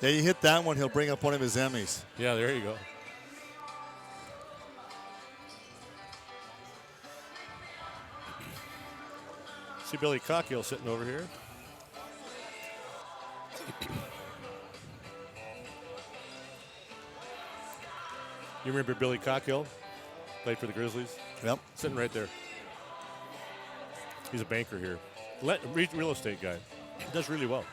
Yeah, you hit that one, he'll bring up one of his Emmys. Yeah, there you go. See Billy Cockill sitting over here. You remember Billy Cockill? Played for the Grizzlies? Yep. Sitting right there. He's a banker here. Real estate guy. Does really well.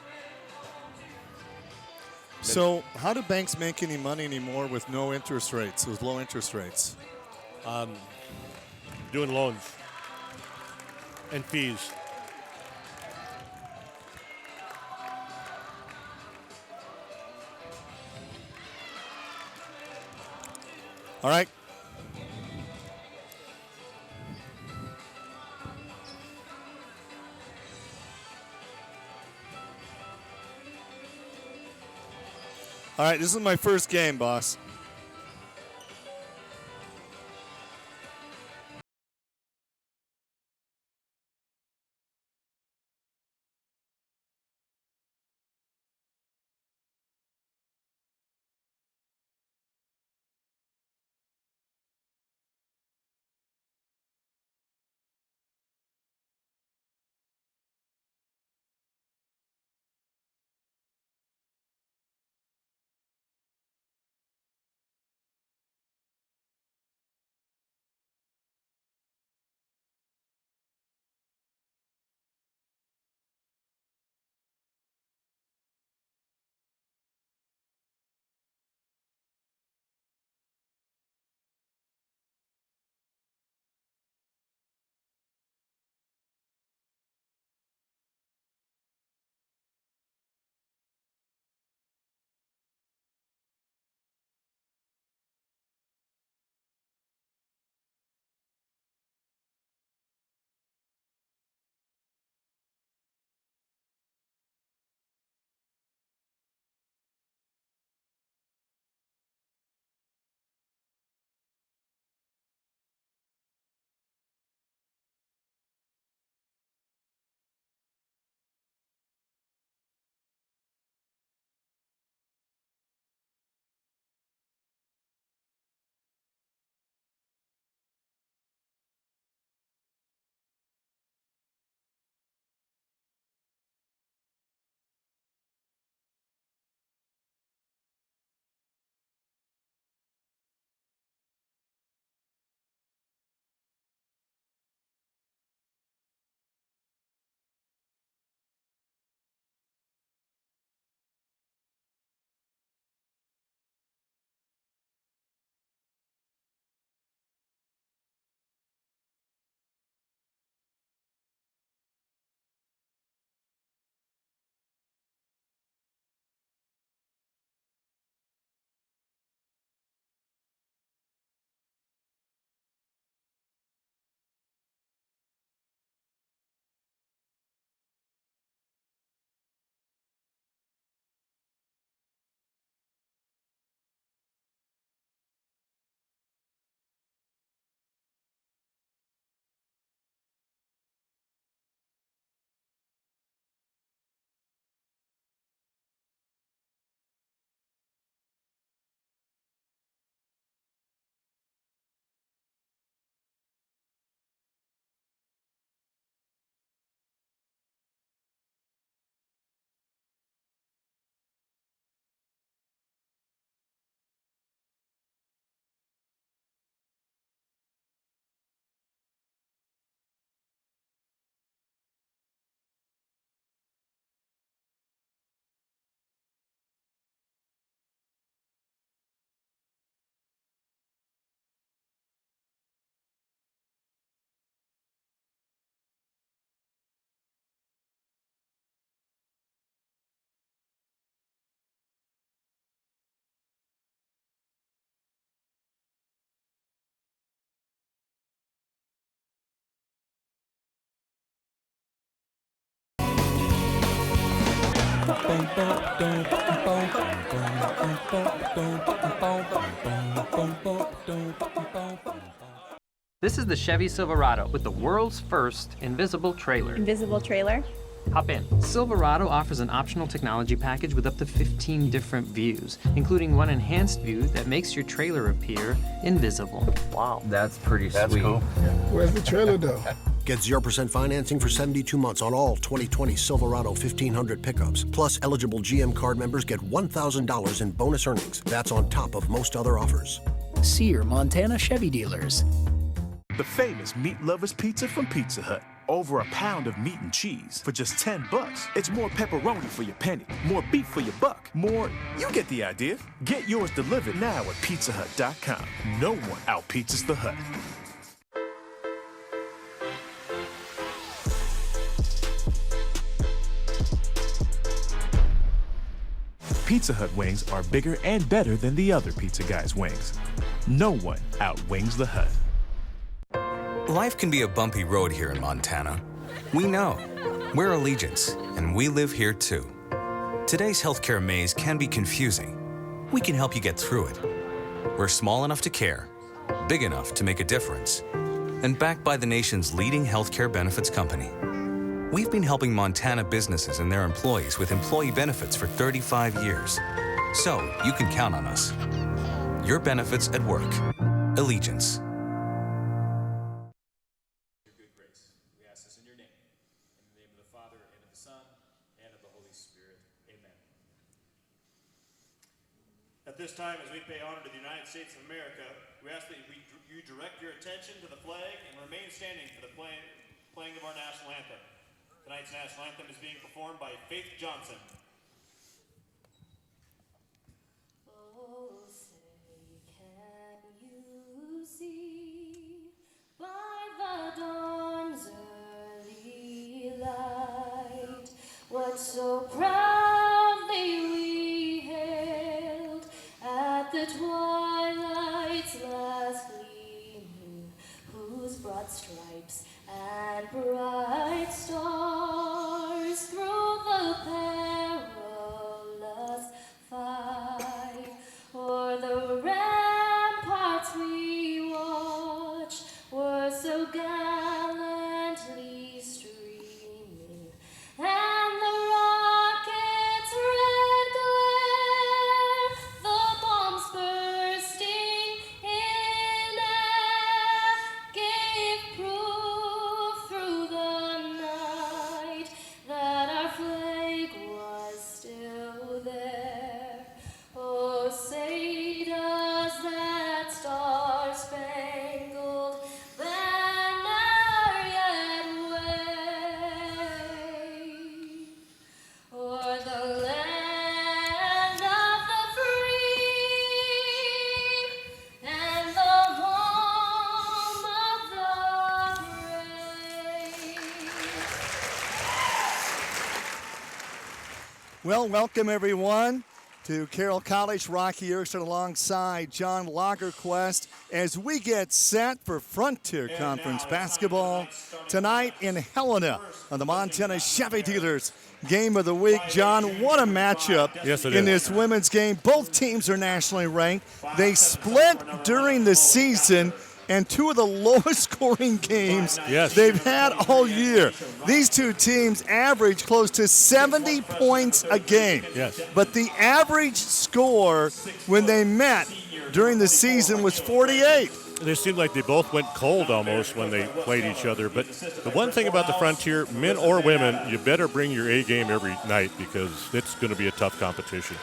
So how do banks make any money anymore with no interest rates, with low interest rates? Doing loans and fees. All right. All right, this is my first game, boss. This is the Chevy Silverado with the world's first invisible trailer. Invisible trailer? Hop in. Silverado offers an optional technology package with up to 15 different views, including one enhanced view that makes your trailer appear invisible. Wow. That's pretty sweet. Cool. Where's the trailer though? Get 0% financing for 72 months on all 2020 Silverado 1500 pickups. Plus, eligible GM card members get $1,000 in bonus earnings. That's on top of most other offers. See your Montana Chevy dealers. The famous Meat Lovers Pizza from Pizza Hut. Over a pound of meat and cheese for just $10. It's more pepperoni for your penny, more beef for your buck, more... You get the idea. Get yours delivered now at pizzahut.com. No one out-pizzas the Hut. Pizza Hut wings are bigger and better than the other Pizza Guys wings. No one outwings the Hut. Life can be a bumpy road here in Montana. We know. We're Allegiance, and we live here too. Today's healthcare maze can be confusing. We can help you get through it. We're small enough to care, big enough to make a difference, and backed by the nation's leading healthcare benefits company. We've been helping Montana businesses and their employees with employee benefits for 35 years. So you can count on us. Your benefits at work. Allegiance. At this time, as we pay honor to the United States of America, we ask that you direct your attention to the flag and remain standing for the playing of our national anthem. Tonight's national anthem is being performed by Faith Johnson. Oh, say, can you see by the dawn's early light what so proudly we hailed at the twilight's last gleaming, whose broad stripes and bright stars through the perilous fight o'er the ramparts we watched were so gallantly streaming, and the rocket's red glare, the bombs bursting in air, gave proof through the night that our flag was still there. Oh, say does that star-spangled banner yet wave o'er the land of the free and the home of the brave? Well, welcome everyone to Carroll College. Rocky Erickson alongside John Lagerquist as we get set for Frontier Conference basketball tonight in Helena on the Montana Chevy Dealers Game of the Week. John, what a matchup in this women's game. Both teams are nationally ranked. They split during the season, and two of the lowest scoring games they've had all year. These two teams average close to 70 points a game. But the average score when they met during the season was 48. They seemed like they both went cold almost when they played each other. But the one thing about the Frontier, men or women, you better bring your A game every night because it's going to be a tough competition.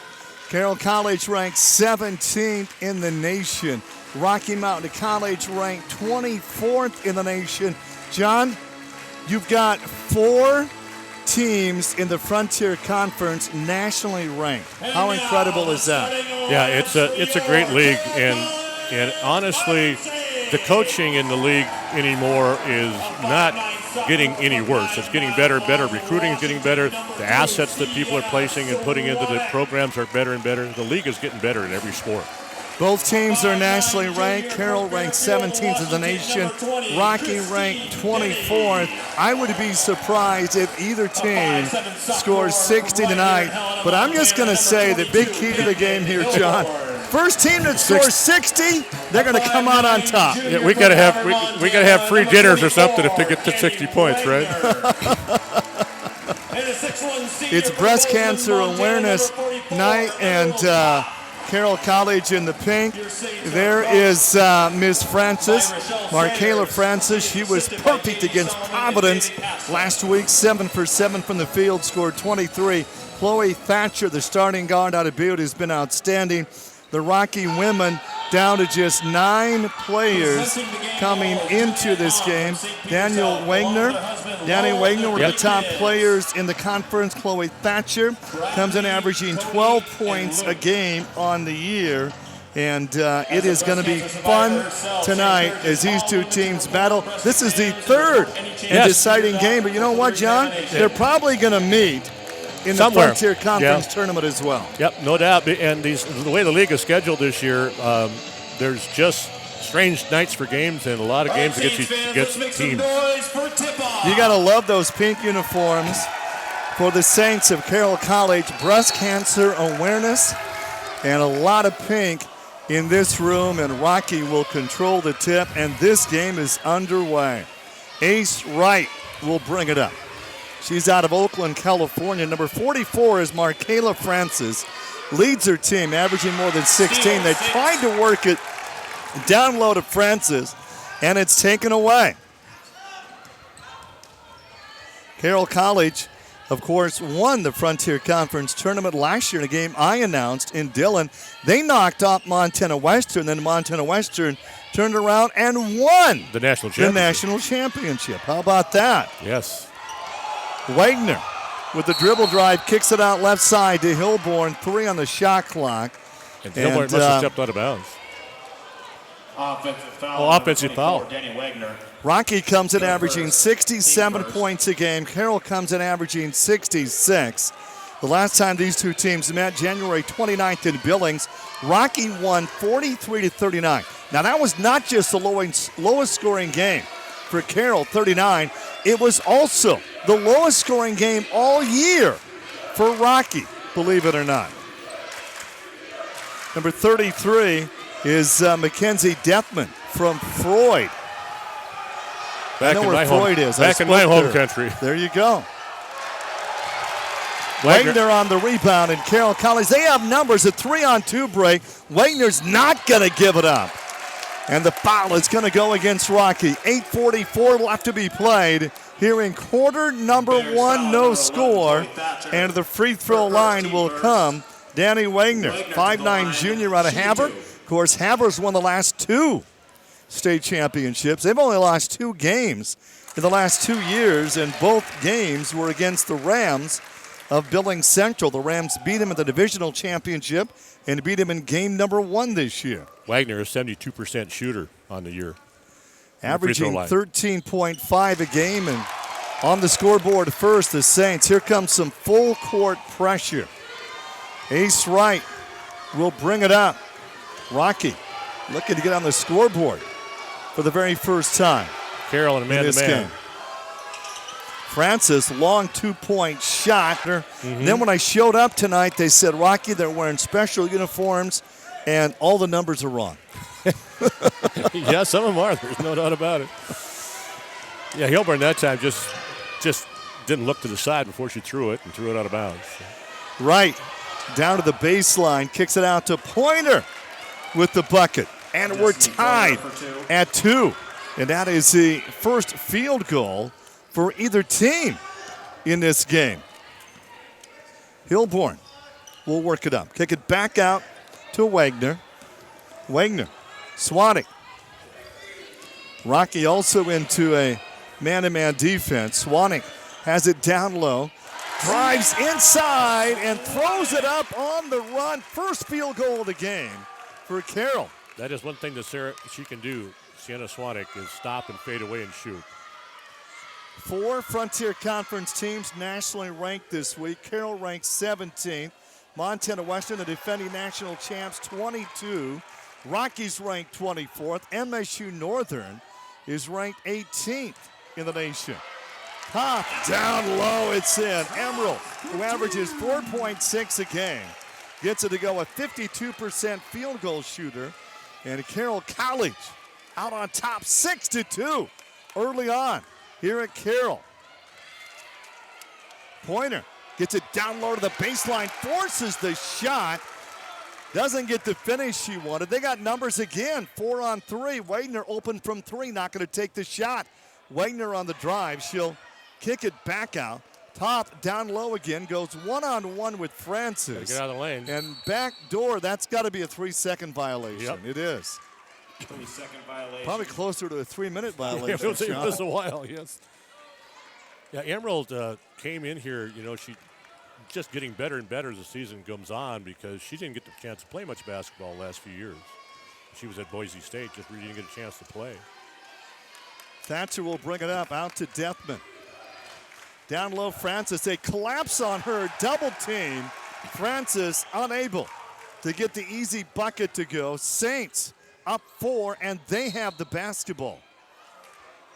Carroll College ranked 17th in the nation. Rocky Mountain College ranked 24th in the nation. John, you've got 4 teams in the Frontier Conference nationally ranked. How incredible is that? Yeah, it's a great league, and honestly, the coaching in the league anymore is not getting any worse. It's getting better and better. Recruiting is getting better. The assets that people are placing and putting into the programs are better and better. The league is getting better in every sport. Both teams are nationally ranked. Carroll ranked 17th in the nation. Rocky ranked 24th. I would be surprised if either team scores 60 tonight. But I'm just going to say the big key to the game here, John. First team that scores 60, they're going to come out on top. Yeah, we got to have free dinners or something if they get to 60 points, right? It's Breast Cancer Awareness Night, and Carroll College in the pink. There is Miss Francis, Markayla Francis. She was perfect against Providence last week, 7 for 7 from the field, scored 23. Chloe Thatcher, the starting guard out of Butte, has been outstanding. The Rocky women down to just 9 players coming into this game. Danny Wagner, one of the top players in the conference. Chloe Thatcher comes in averaging 12 points a game on the year. And it is going to be fun tonight as these two teams battle. This is the third and deciding game. But you know what, John? They're probably going to meet in the Frontier Conference tournament as well. Yep, no doubt. And the way the league is scheduled this year, there's just strange nights for games and a lot of games against teams. You got to love those pink uniforms for the Saints of Carroll College. Breast Cancer Awareness and a lot of pink in this room, and Rocky will control the tip, and this game is underway. Ace Wright will bring it up. She's out of Oakland, California. Number 44 is Markayla Francis. Leads her team, averaging more than 16. They tried to work it down low to Francis, and it's taken away. Carroll College, of course, won the Frontier Conference tournament last year in a game I announced in Dillon. They knocked off Montana Western, then Montana Western turned around and won the national championship. How about that? Yes. Wagner with the dribble drive, kicks it out left side to Hilborn. 3 on the shot clock. And Hilborn must have stepped out of bounds. Offensive foul. Danny Wagner. Rocky comes in averaging 67 points a game. Carroll comes in averaging 66. The last time these two teams met, January 29th in Billings, Rocky won 43-39. Now that was not just the lowest scoring game for Carroll, 39. It was also the lowest scoring game all year for Rocky, believe it or not. Number 33 is Mackenzie Deathman from Freud. Back I know in where Freud is. Back in my home country. There you go. Wagner on the rebound, and Carroll College, they have numbers, a 3-on-2 break. Wagner's not going to give it up. And the foul is going to go against Rocky. 8:44 left to be played here in quarter number 1, no score. And the free throw line will come. Danny Wagner, 5'9" junior out of Havre. Of course, Havre's won the last 2 state championships. They've only lost 2 games in the last 2 years, and both games were against the Rams of Billings Central. The Rams beat them in the divisional championship and beat him in game number 1 this year. Wagner is 72% shooter on the year. Averaging 13.5 a game, and on the scoreboard first, the Saints. Here comes some full court pressure. Ace Wright will bring it up. Rocky looking to get on the scoreboard for the very first time. Carroll and man-to-man. Francis, long 2-point shot. Then when I showed up tonight, they said, Rocky, they're wearing special uniforms, and all the numbers are wrong. Yeah, some of them are. There's no doubt about it. Yeah, Hilborn that time just didn't look to the side before she threw it out of bounds. Right. Down to the baseline, kicks it out to Pointer with the bucket. And we're tied at 2. And that is the first field goal for either team in this game. Hilborn will work it up. Kick it back out to Wagner. Wagner, swatting. Rocky also into a man-to-man defense. Swannick has it down low. Drives inside and throws it up on the run. First field goal of the game for Carroll. That is one thing that she can do, Sienna Swannick, is stop and fade away and shoot. 4 Frontier Conference teams nationally ranked this week. Carroll ranked 17th. Montana Western, the defending national champs, 22. Rockies ranked 24th. MSU Northern is ranked 18th in the nation. Pop down low, it's in. Emerald, who averages 4.6 a game, gets it to go a 52% field goal shooter. And Carroll College out on top 6-2 early on here at Carroll. Pointer gets it down low to the baseline, forces the shot. Doesn't get the finish she wanted. They got numbers again, 4 on 3. Wagner open from 3, not going to take the shot. Wagner on the drive. She'll kick it back out. Top down low again, goes 1-on-1 with Francis. Get out of the lane. And back door, that's got to be a 3-second violation. Yep. It is. 3-second violation. Probably closer to a 3-minute violation. It was a while, yes. Yeah, Emerald came in here, she just getting better and better as the season comes on because she didn't get the chance to play much basketball the last few years. She was at Boise State, just really didn't get a chance to play. Thatcher will bring it up, out to Deathman. Down low, Francis. They collapse on her, double team. Francis unable to get the easy bucket to go. Saints up 4, and they have the basketball.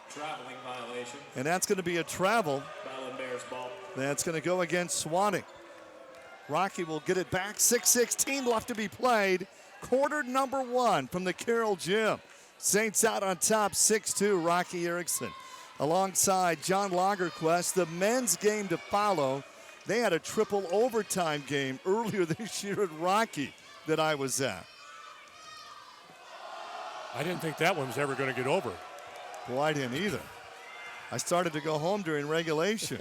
Traveling violation. And that's going to be a travel. Ballon Bears ball. That's going to go against Swanee. Rocky will get it back. 6:16 left to be played. Quarter number 1 from the Carroll Gym. Saints out on top, 6-2, Rocky Erickson. Alongside John Lagerquist, the men's game to follow. They had a triple overtime game earlier this year at Rocky that I was at. I didn't think that one was ever going to get over. Well, I didn't either. I started to go home during regulation.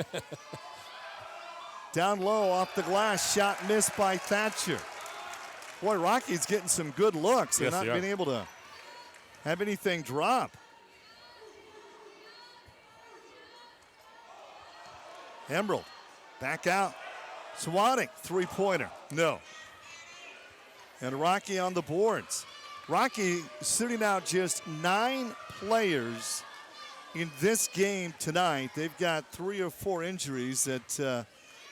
Down low off the glass, shot missed by Thatcher. Boy, Rocky's getting some good looks. They're Yes, not they are. being able to have anything drop. Emerald back out. Swanning, 3-pointer. No. And Rocky on the boards. Rocky sitting out just 9 players in this game tonight. They've got 3 or 4 injuries that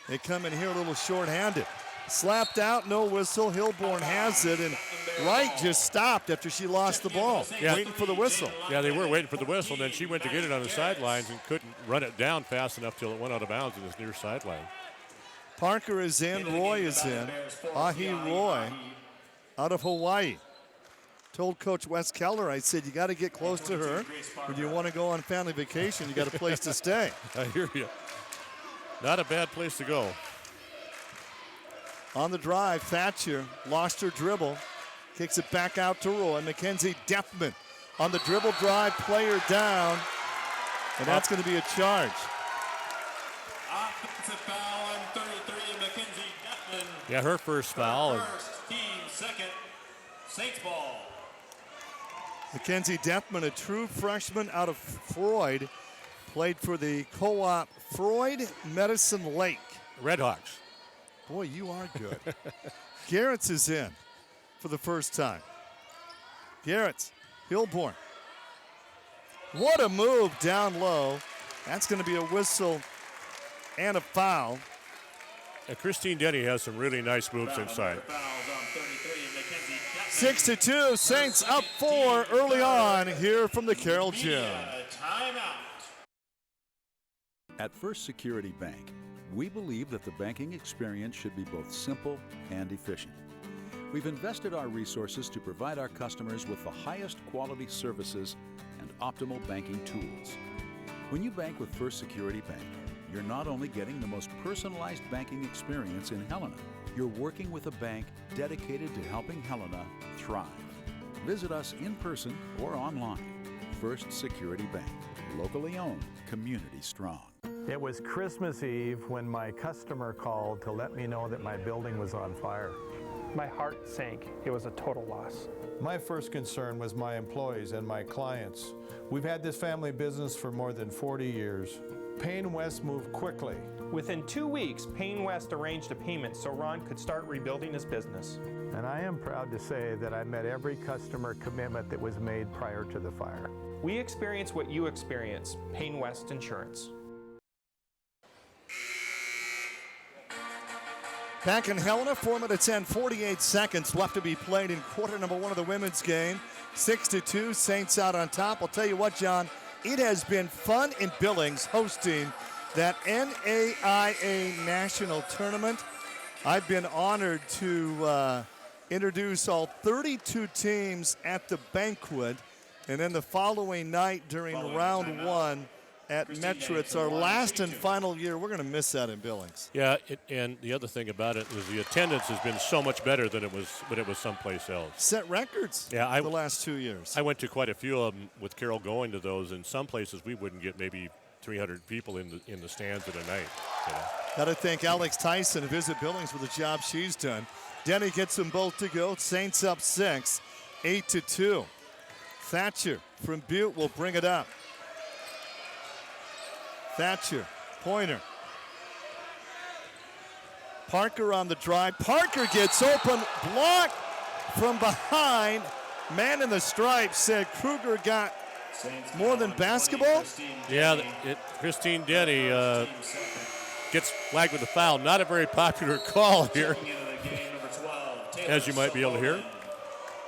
they come in here a little short-handed. Slapped out, no whistle. Hilborn has it, and Wright just stopped after she lost the ball, waiting for the whistle. Yeah, they were waiting for the whistle. Then she went to get it on the sidelines and couldn't run it down fast enough till it went out of bounds in this near sideline. Parker is in, Roy is in. Ahi Roy out of Hawaii. Told Coach Wes Keller, I said, you got to get close to her. When you want to go on family vacation, you got a place to stay. I hear you. Not a bad place to go. On the drive, Thatcher lost her dribble. Kicks it back out to Roy. Mackenzie Deathman on the dribble drive, player down. And that's going to be a charge. Offensive foul on 33, Mackenzie Deathman. Yeah, her first foul. First, team second, Saints ball. Mackenzie Deathman, a true freshman out of Freud, played for the co-op Freud Medicine Lake. Redhawks. Boy, you are good. Garrett's is in for the first time. Garrett's, Hilborn. What a move down low. That's going to be a whistle and a foul. And Christine Denny has some really nice moves inside. 6-2, Saints up 4 early on here from the Carroll Gym. At First Security Bank, we believe that the banking experience should be both simple and efficient. We've invested our resources to provide our customers with the highest quality services and optimal banking tools. When you bank with First Security Bank, you're not only getting the most personalized banking experience in Helena, you're working with a bank dedicated to helping Helena thrive. Visit us in person or online. First Security Bank, locally owned, community strong. It was Christmas Eve when my customer called to let me know that my building was on fire. My heart sank. It was a total loss. My first concern was my employees and my clients. We've had this family business for more than 40 years. Payne West moved quickly. Within 2 weeks, Payne West arranged a payment so Ron could start rebuilding his business. And I am proud to say that I met every customer commitment that was made prior to the fire. We experience what you experience. Payne West Insurance. Back in Helena, 4 minutes and 48 seconds left to be played in quarter number 1 of the women's game. 6-2, Saints out on top. I'll tell you what, John, it has been fun in Billings hosting that NAIA National Tournament. I've been honored to introduce all 32 teams at the banquet. And then the following night during round 1, at Metro. It's our last and final year. We're going to miss that in Billings. Yeah, and the other thing about it is the attendance has been so much better than it was when it was someplace else. Set records the last 2 years. I went to quite a few of them with Carol going to those. In some places, we wouldn't get maybe 300 people in the stands at a night. You know? Got to thank Alex Tyson of Visit Billings for the job she's done. Denny gets them both to go. Saints up 6, 8-2. Thatcher from Butte will bring it up. Thatcher, pointer. Parker on the drive. Parker gets open, blocked from behind. Man in the stripes said Kruger got more than basketball. Yeah, Christine Denny gets flagged with a foul. Not a very popular call here, as you might be able to hear.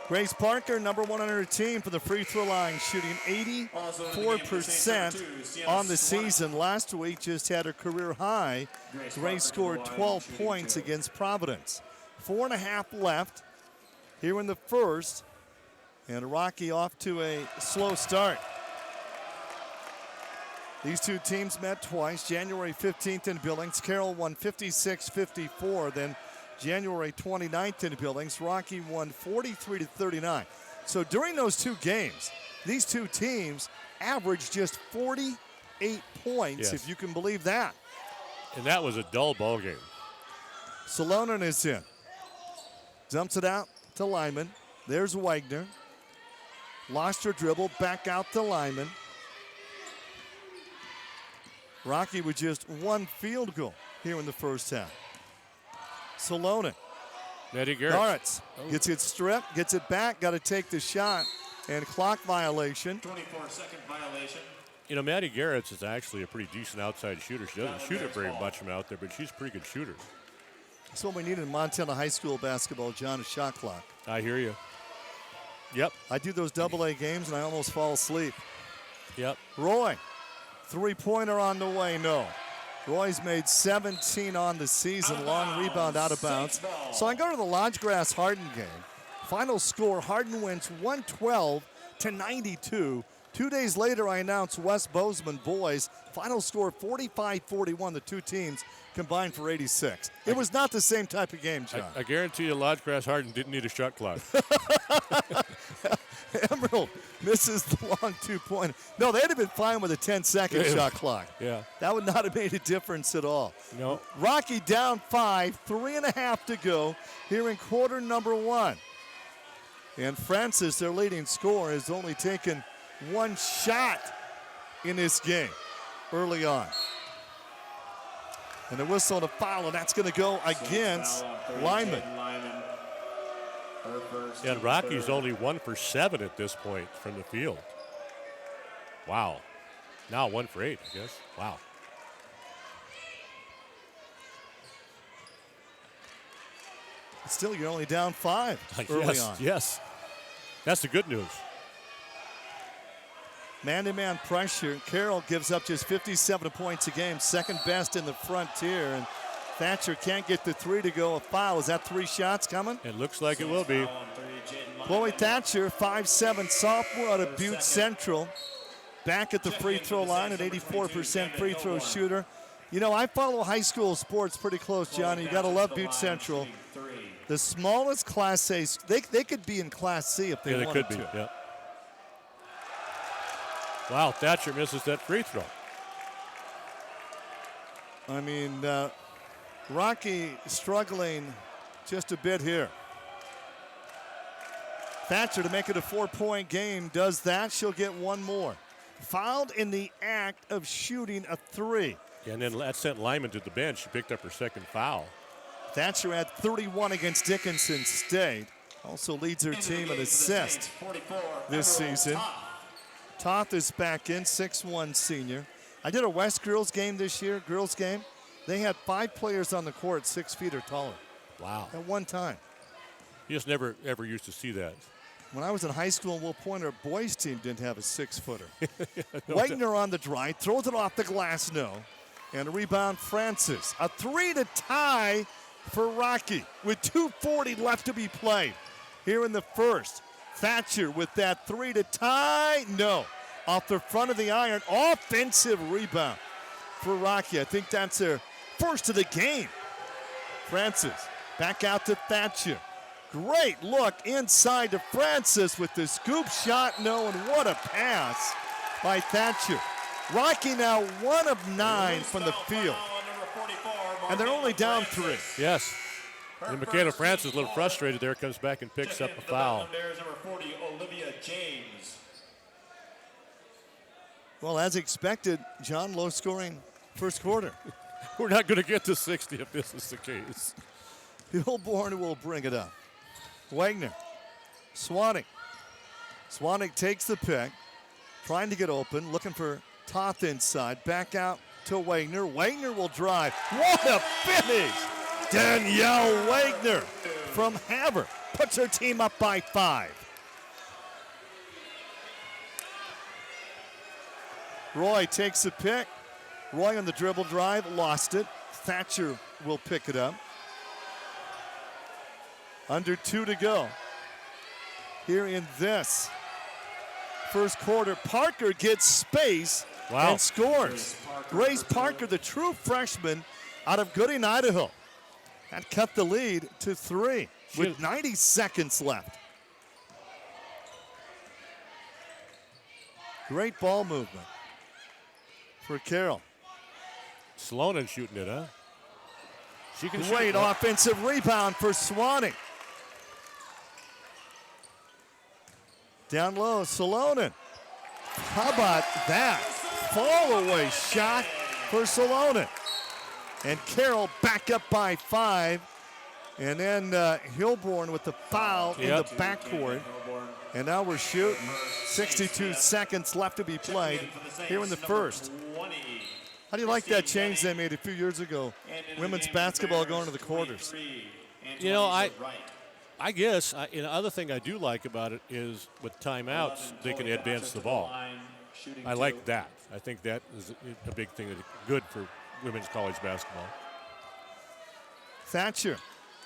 Grace Parker, number 1 on her team for the free throw line, shooting 84% on the season. Last week just had her career high. Grace scored 12 points against Providence. 4.5 left here in the first. And Rocky off to a slow start. These two teams met twice. January 15th in Billings. Carroll won 56-54. Then January 29th in Billings, Rocky won 43-39. So during those two games, these two teams averaged just 48 points, if you can believe that. And that was a dull ball game. Salonen is in. Dumps it out to Lyman. There's Wagner. Lost her dribble, back out to Lyman. Rocky with just one field goal here in the first half. Salonen. Nettie Garrett. Garretts gets it stripped, gets it back, got to take the shot, and clock violation. 24-second violation. You know, Maddie Garretts is actually a pretty decent outside shooter. She doesn't shoot it very much from out there, but she's a pretty good shooter. That's what we need in Montana high school basketball, John, a shot clock. I hear you. Yep. I do those AA games, and I almost fall asleep. Yep. Roy, three-pointer on the way, no. Roy's made 17 on the season. Long rebound out of bounds. So I go to the Lodgegrass Hardin game. Final score, Hardin wins 112-92. 2 days later, I announce West Bozeman boys. Final score, 45-41. The two teams combined for 86. It was not the same type of game, John. I guarantee you Lodgegrass Hardin didn't need a shot clock. Emerald misses the long two-pointer. No, they'd have been fine with a 10-second shot clock. Yeah. That would not have made a difference at all. No. Rocky down 5, 3.5 to go here in quarter number 1. And Francis, their leading scorer, has only taken one shot in this game early on. And the whistle and a foul, and that's going to go against Lyman. And Rocky's only 1 for 7 at this point from the field. Wow. Now 1 for 8, I guess. Wow. Still, you're only down 5 early on. Yes. That's the good news. Man-to-man pressure. Carroll gives up just 57 points a game, second best in the Frontier. And Thatcher can't get the 3 to go. A foul. Is that 3 shots coming? It looks like it will be. Chloe Thatcher, 5'7", sophomore out of Butte Central. Back at the free throw line at 84% free throw shooter. You know, I follow high school sports pretty close, Johnny. You got to love Butte Central. The smallest Class A, they could be in Class C if they wanted could be. to. Yeah. Wow, Thatcher misses that free throw. I mean, Rocky struggling just a bit here. Thatcher, to make it a 4-point game, does that. She'll get one more. Fouled in the act of shooting a 3. And then that sent Lyman to the bench. She picked up her second foul. Thatcher had 31 against Dickinson State. Also leads her team in assists this season. Toth is back in, 6'1" senior. I did a West girls game this year, girls game. They had 5 players on the court 6 feet or taller. Wow. At one time. You just never, ever used to see that. When I was in high school, Will Point, our boys team didn't have a 6-footer. Wagner on the drive, throws it off the glass, no. And a rebound, Francis. A 3 to tie for Rocky with 2:40 left to be played here in the first. Thatcher with that 3 to tie, no. off the front of the iron. Offensive rebound for Rocky. I think that's their first of the game. Francis back out to Thatcher. Great look inside to Francis with the scoop shot. No, and what a pass by Thatcher. Rocky now 1 of 9 from the field. And they're only down 3. Yes. And Michaela Francis, a little frustrated there, comes back and picks up a foul. Bears number 40, Olivia James. Well, as expected, John, low-scoring first quarter. We're not going to get to 60 if this is the case. Hilborn will bring it up. Wagner, Swannick. Swannick takes the pick, trying to get open, looking for Toth inside. Back out to Wagner. Wagner will drive. What a finish! Danielle Wagner from Havre puts her team up by 5. Roy takes the pick. Roy on the dribble drive, lost it. Thatcher will pick it up. Under 2 to go. Here in this first quarter, Parker gets space and scores. Grace Parker, the true freshman out of Gooding, Idaho. That cut the lead to 3 with 90 seconds left. Great ball movement for Carroll. Sloan shooting it, huh? She can Great shoot. offensive rebound for Swannick. Down low, Salonen. How about that? Fall away shot for Salonen. And Carroll back up by 5. And then Hilborn with the foul in the backcourt. And now we're shooting. 62 seconds left to be played here in the first. How do you like that change they made a few years ago? Women's basketball going to the quarters. You know, I guess the other thing I do like about it is with timeouts, they can advance the ball. I like that. I think that is a big thing that's good for women's college basketball. Thatcher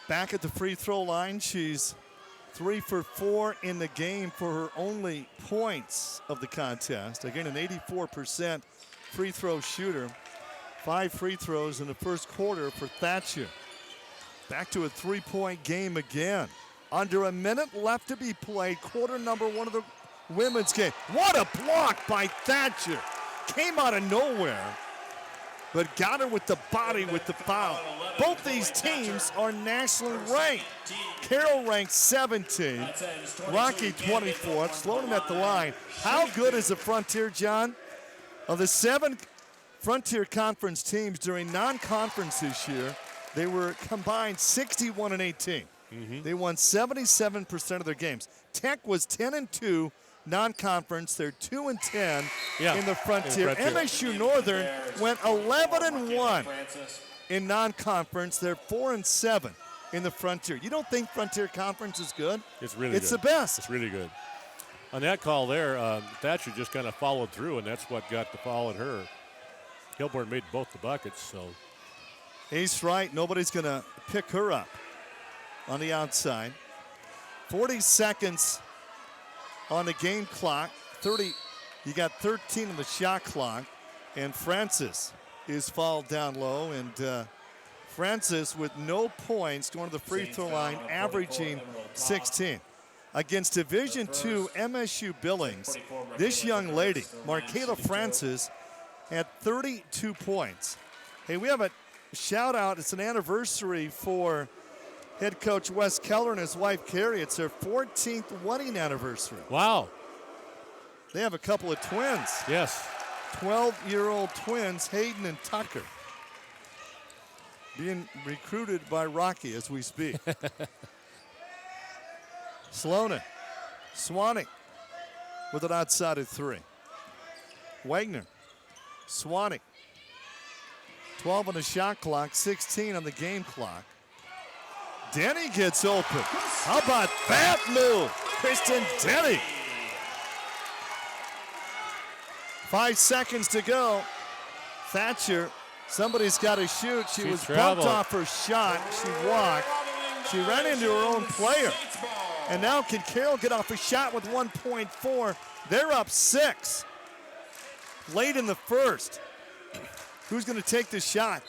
back at the free throw line. She's 3 for 4 in the game for her only points of the contest. Again, an 84% free throw shooter. 5 free throws in the first quarter for Thatcher. Back to a 3-point game again. Under a minute left to be played. Quarter number 1 of the women's game. What a block by Thatcher. Came out of nowhere, but got her with the body with the foul. Both these teams are nationally ranked. Carroll ranked 17, Rocky 24th, Sloan at the line. How good is the Frontier, John? Of the 7 Frontier Conference teams during non-conference this year, they were combined 61-18. They won 77% of their games. Tech was 10-2 non-conference. They're 2-10 in the Frontier. MSU Northern went 11-1 in non-conference. They're 4-7 in the Frontier. You don't think Frontier Conference is good? It's really good. It's the best. It's really good. On that call there, Thatcher just kind of followed through, and that's what got the foul at her. Hilborn made both the buckets, so. Ace right. Nobody's going to pick her up on the outside. 40 seconds on the game clock. 30. You got 13 on the shot clock. And Francis is fouled down low. And Francis with no points going to the free throw line, averaging 16. Against Division II MSU Billings, this young lady, Markayla Francis, had 32 points. Hey, we have a shout out. It's an anniversary for head coach Wes Keller and his wife Carrie. It's their 14th wedding anniversary. Wow. They have a couple of twins. Yes. 12-year-old twins, Hayden and Tucker. Being recruited by Rocky as we speak. Sloan, Swannick with it outside of 3. Wagner, Swannick. 12 on the shot clock, 16 on the game clock. Denny gets open. How about that move? Kristen Denny. 5 seconds to go. Thatcher, somebody's got to shoot. She was bumped off her shot. She walked. She ran into her own player. And now can Carroll get off a shot with 1.4? They're up 6. late in the first. Who's going to take the shot?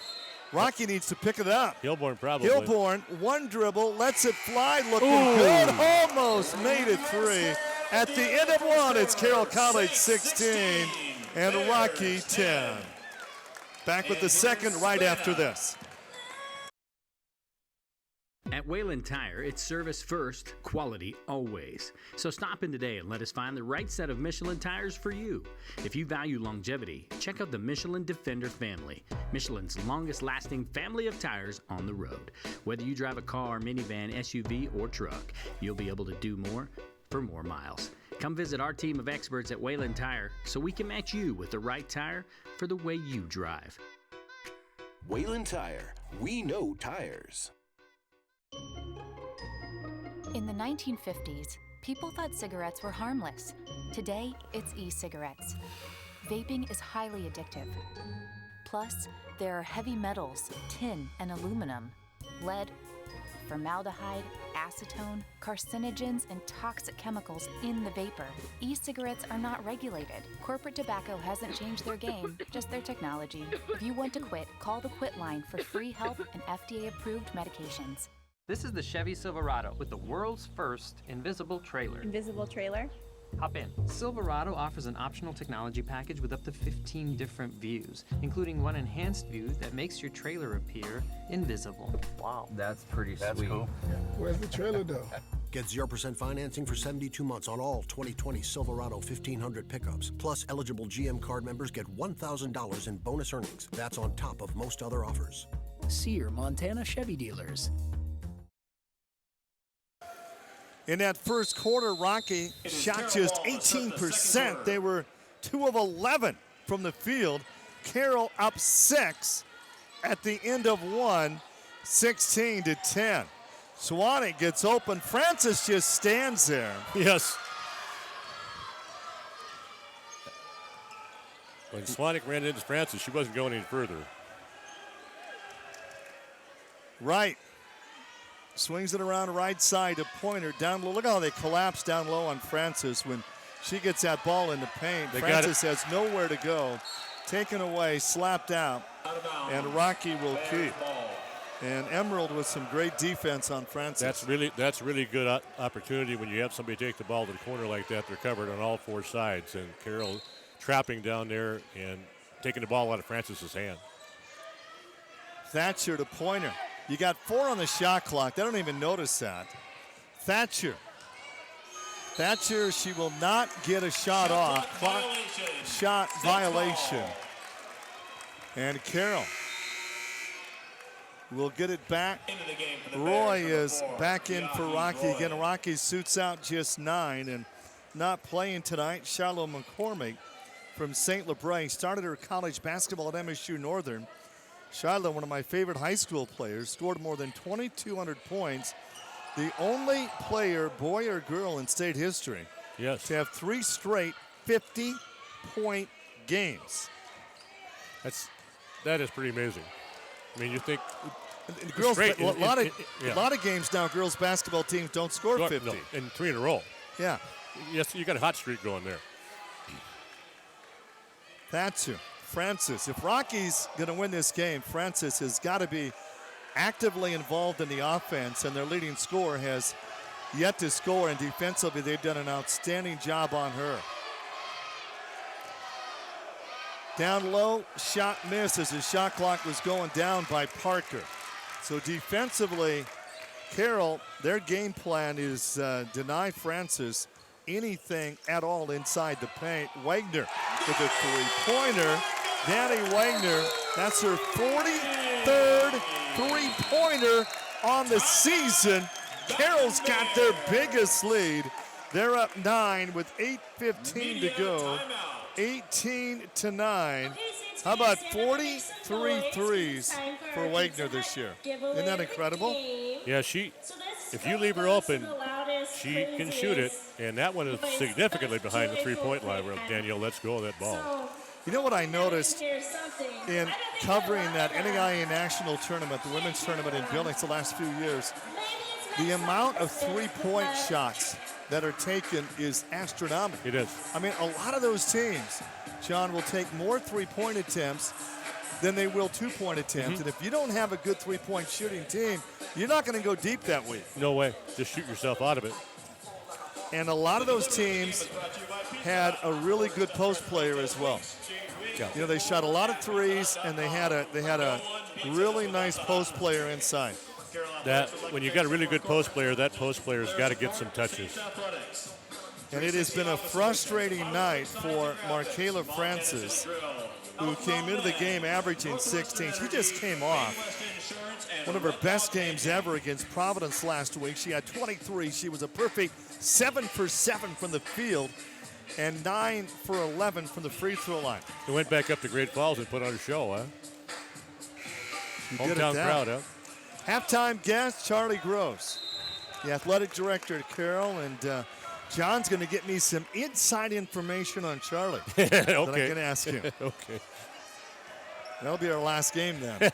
Rocky needs to pick it up. Hilborn probably. Hilborn, one dribble, lets it fly, looking Ooh. good, almost made it three. At the end of one, it's Carroll College 16 and Rocky 10. Back with the second right after this. At Wayland Tire, it's service first, quality always. So stop in today and let us find the right set of Michelin tires for you. If you value longevity, check out the Michelin Defender family, Michelin's longest lasting family of tires on the road. Whether you drive a car, minivan, SUV, or truck, you'll be able to do more for more miles. Come visit our team of experts at Wayland Tire so we can match you with the right tire for the way you drive. Wayland Tire, we know tires. In the 1950s, people thought cigarettes were harmless. Today, it's e-cigarettes. Vaping is highly addictive. Plus, there are heavy metals, tin and aluminum, lead, formaldehyde, acetone, carcinogens, and toxic chemicals in the vapor. E-cigarettes are not regulated. Corporate tobacco hasn't changed their game, just their technology. If you want to quit, call the Quit line for free help and FDA-approved medications. This is the Chevy Silverado with the world's first invisible trailer. Invisible trailer? Hop in. Silverado offers an optional technology package with up to 15 different views, including one enhanced view that makes your trailer appear invisible. Wow. That's pretty sweet. Cool. Where's the trailer though? Get 0% financing for 72 months on all 2020 Silverado 1500 pickups. Plus, eligible GM card members get $1,000 in bonus earnings. That's on top of most other offers. See your Montana Chevy dealers. In that first quarter, Rocky shot just 18%. They were 2 of 11 from the field. Carroll up 6 at the end of one, 16-10. Swannick gets open. Francis just stands there. Yes. When Swannick ran into Francis, she wasn't going any further. Right. Swings it around right side to Pointer. Down low. Look how they collapse down low on Francis when she gets that ball in the paint. Francis has nowhere to go. Taken away, slapped out, and Rocky will keep. And Emerald with some great defense on Francis. That's really good opportunity when you have somebody take the ball to the corner like that. They're covered on all four sides, and Carroll trapping down there and taking the ball out of Francis's hand. Thatcher to Pointer. You got 4 on the shot clock. They don't even notice that. Thatcher, she will not get a shot off. Shot violation. And Carroll will get it back. Roy is back in for Rocky again. Rocky suits out just 9 and not playing tonight. Shiloh McCormick from St. Lebray started her college basketball at MSU Northern. Shiloh, one of my favorite high school players, scored more than 2,200 points. The only player, boy or girl, in state history to have 3 straight 50-point games. That is pretty amazing. I mean, you think girls, a lot of games now, girls basketball teams don't score 50. No, and 3 in a row. Yeah. Yes, you got a hot streak going there. Thatcher. Francis, if Rocky's going to win this game, Francis has got to be actively involved in the offense, and their leading scorer has yet to score, and defensively they've done an outstanding job on her. Down low, shot miss as the shot clock was going down by Parker. So defensively, Carroll, their game plan is deny Francis anything at all inside the paint. Wagner with a three-pointer. Danny Wagner, that's her 43rd three-pointer on the season. Carroll's got their biggest lead. They're up 9 with 8:15 to go. 18-9. How about 43 threes for Wagner this year? Isn't that incredible? Yeah, if you leave her open, she can shoot it, and that one is significantly behind the three-point line where Danielle lets go of that ball. You know what I noticed in covering that NAIA national tournament, the women's tournament in Billings the last few years? The amount of three-point shots that are taken is astronomical. It is. I mean, a lot of those teams, John, will take more three-point attempts than they will two-point attempts. And if you don't have a good three-point shooting team, you're not going to go deep that week. No way. Just shoot yourself out of it. And a lot of those teams had a really good post player as well. Yeah. You know, they shot a lot of threes, and they had a really nice post player inside. That when you got a really good post player, that post player's got to get some touches. And it has been a frustrating night for Markela Francis, who came into the game averaging 16. She just came off one of her best games ever against Providence last week. She had 23. She was a perfect 7 for 7 from the field and 9 for 11 from the free throw line. They went back up to Great Falls and put on a show, huh? Hometown crowd, huh? Halftime guest, Charlie Gross, the athletic director at Carroll, and John's going to get me some inside information on Charlie that I can ask him. Okay. That'll be our last game then.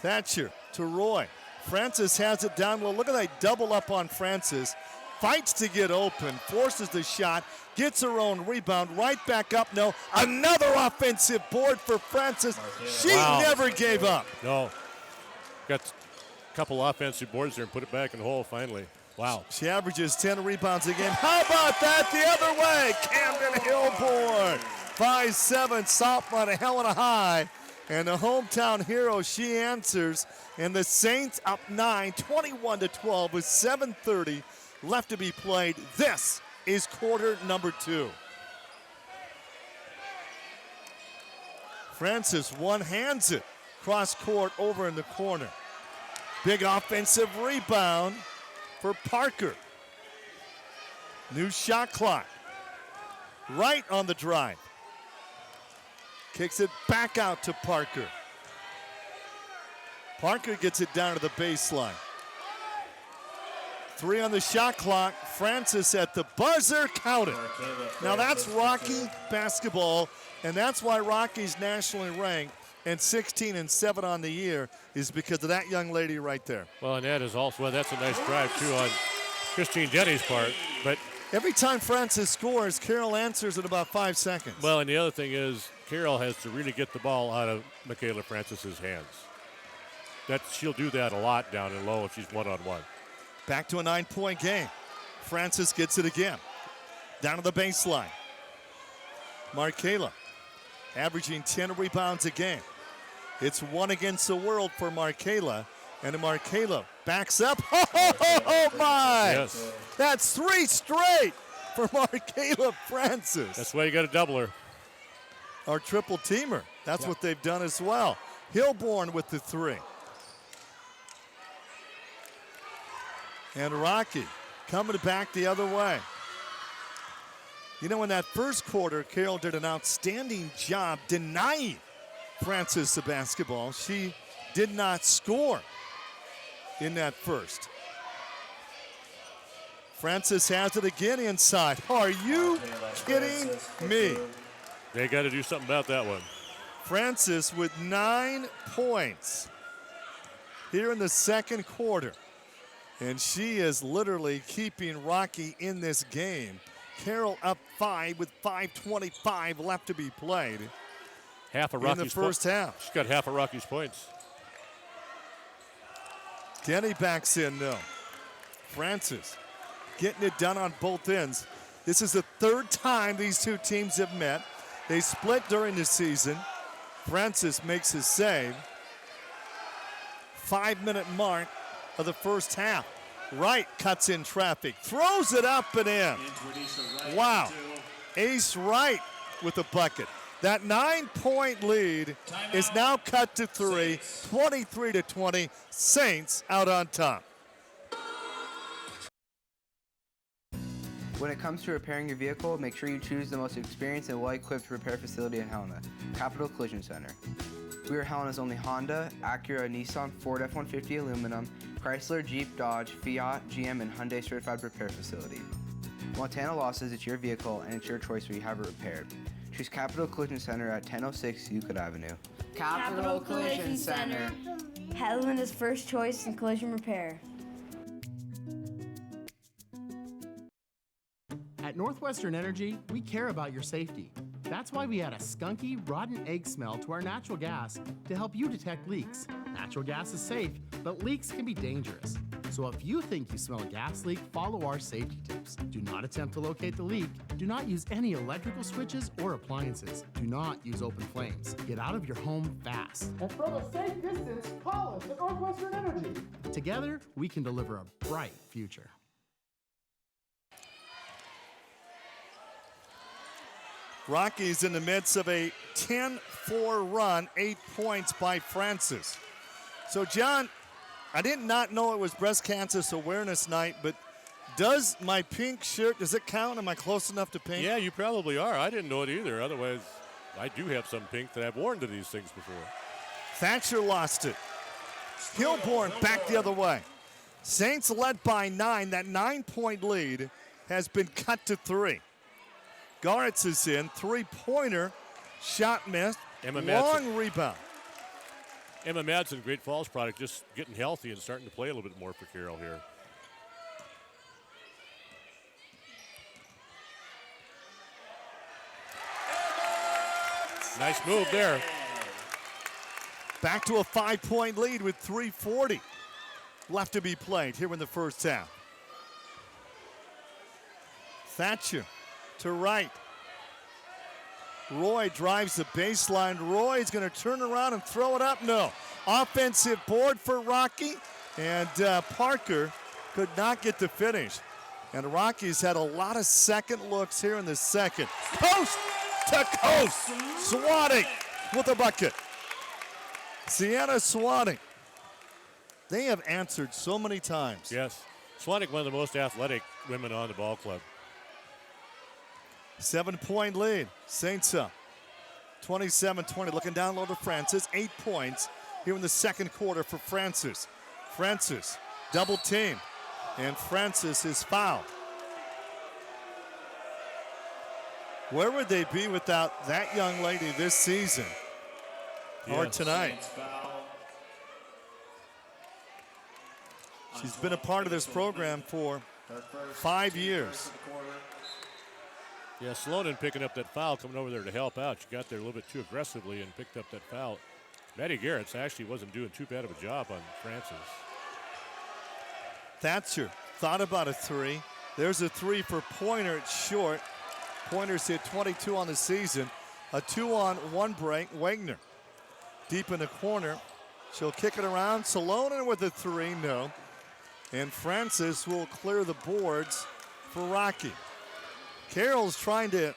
Thatcher to Roy. Francis has it down. Well, look at that double up on Francis. Fights to get open, forces the shot, gets her own rebound, right back up. No, another offensive board for Francis. She never gave up. No. Got a couple offensive boards there and put it back in the hole finally. Wow. She averages 10 rebounds a game. How about that the other way? Camden Hillborn, 5'7", sophomore, a hell of a high. And the hometown hero, she answers. And the Saints up 9, 21-12 with 7:30 left to be played. This is quarter number 2. Francis one-hands it. Cross court over in the corner. Big offensive rebound for Parker. New shot clock. Right on the drive. Kicks it back out to Parker. Parker gets it down to the baseline. 3 on the shot clock. Francis at the buzzer. Count it. Now that's Rocky basketball, and that's why Rocky's nationally ranked and 16-7 on the year is because of that young lady right there. Well, and that is also, well, that's a nice drive, too, on Christine Denny's part. But every time Francis scores, Carroll answers in about 5 seconds. Well, and the other thing is Carroll has to really get the ball out of Markela Francis's hands. She'll do that a lot down and low if she's one-on-one. Back to a 9-point game. Francis gets it again. Down to the baseline. Markela averaging 10 rebounds a game. It's 1 against the world for Markela. And Markela backs up. Oh my! Yes. That's 3 straight for Markela Francis. That's why you got to double her. Our triple teamer. That's what they've done as well. Hillborn with the 3. And Rocky coming back the other way. You know, in that first quarter, Carroll did an outstanding job denying Francis the basketball. She did not score in that first. Francis has it again inside. Are you kidding me? They got to do something about that one. Francis with 9 points here in the second quarter. And she is literally keeping Rocky in this game. Carroll up 5 with 5:25 left to be played. Half of Rocky's in the first half. She's got half of Rocky's points. Denny backs in, though. Francis getting it done on both ends. This is the 3rd time these two teams have met. They split during the season. Francis makes his save. 5-minute mark of the first half. Wright cuts in traffic, throws it up and in. Wow. Ace Wright with a bucket. That 9-point lead is now cut to 3, 23-20. Saints out on top. When it comes to repairing your vehicle, make sure you choose the most experienced and well-equipped repair facility in Helena, Capital Collision Center. We are Helena's only Honda, Acura, Nissan, Ford F-150 aluminum, Chrysler, Jeep, Dodge, Fiat, GM, and Hyundai certified repair facility. Montana Law says it's your vehicle and it's your choice where you have it repaired. Choose Capital Collision Center at 1006 Euclid Avenue. Capital Collision Center. Helena's first choice in collision repair. At Northwestern Energy, we care about your safety. That's why we add a skunky, rotten egg smell to our natural gas to help you detect leaks. Natural gas is safe, but leaks can be dangerous. So if you think you smell a gas leak, follow our safety tips. Do not attempt to locate the leak. Do not use any electrical switches or appliances. Do not use open flames. Get out of your home fast. And from a safe distance, call us at Northwestern Energy. Together, we can deliver a bright future. Rockies in the midst of a 10-4 run, 8 points by Francis. So, John, I did not know it was Breast Cancer Awareness Night, but does my pink shirt, does it count? Am I close enough to pink? Yeah, you probably are. I didn't know it either. Otherwise, I do have some pink that I've worn to these things before. Thatcher lost it. Hilborn back the other way. Saints led by 9. That 9-point lead has been cut to 3. Garetz is in, three-pointer, shot missed, long rebound. Emma Madsen, Great Falls product, just getting healthy and starting to play a little bit more for Carroll here. Nice move there. Back to a 5-point lead with 3:40 left to be played here in the first half. Thatcher to right. Roy drives the baseline. Roy's going to turn around and throw it up. No. Offensive board for Rocky, and Parker could not get the finish. And Rockies had a lot of second looks here in the second. Coast to coast. Swatting with a bucket. Sienna Swatting. They have answered so many times. Yes. Swatting, one of the most athletic women on the ball club. 7-point lead. Saints up. 27-20. Looking down low to Francis. 8 points here in the second quarter for Francis. Francis double team. And Francis is fouled. Where would they be without that young lady this season or tonight? She's been a part of this program for 5 years. Yeah, Slonin picking up that foul, coming over there to help out. She got there a little bit too aggressively and picked up that foul. Maddie Garretts actually wasn't doing too bad of a job on Francis. Thatcher thought about a three. There's a three for Pointer. It's short. Pointer's hit 22 on the season. A 2-on-1 break. Wagner deep in the corner. She'll kick it around. Salonen with a three. No. And Francis will clear the boards for Rocky. Carroll's trying to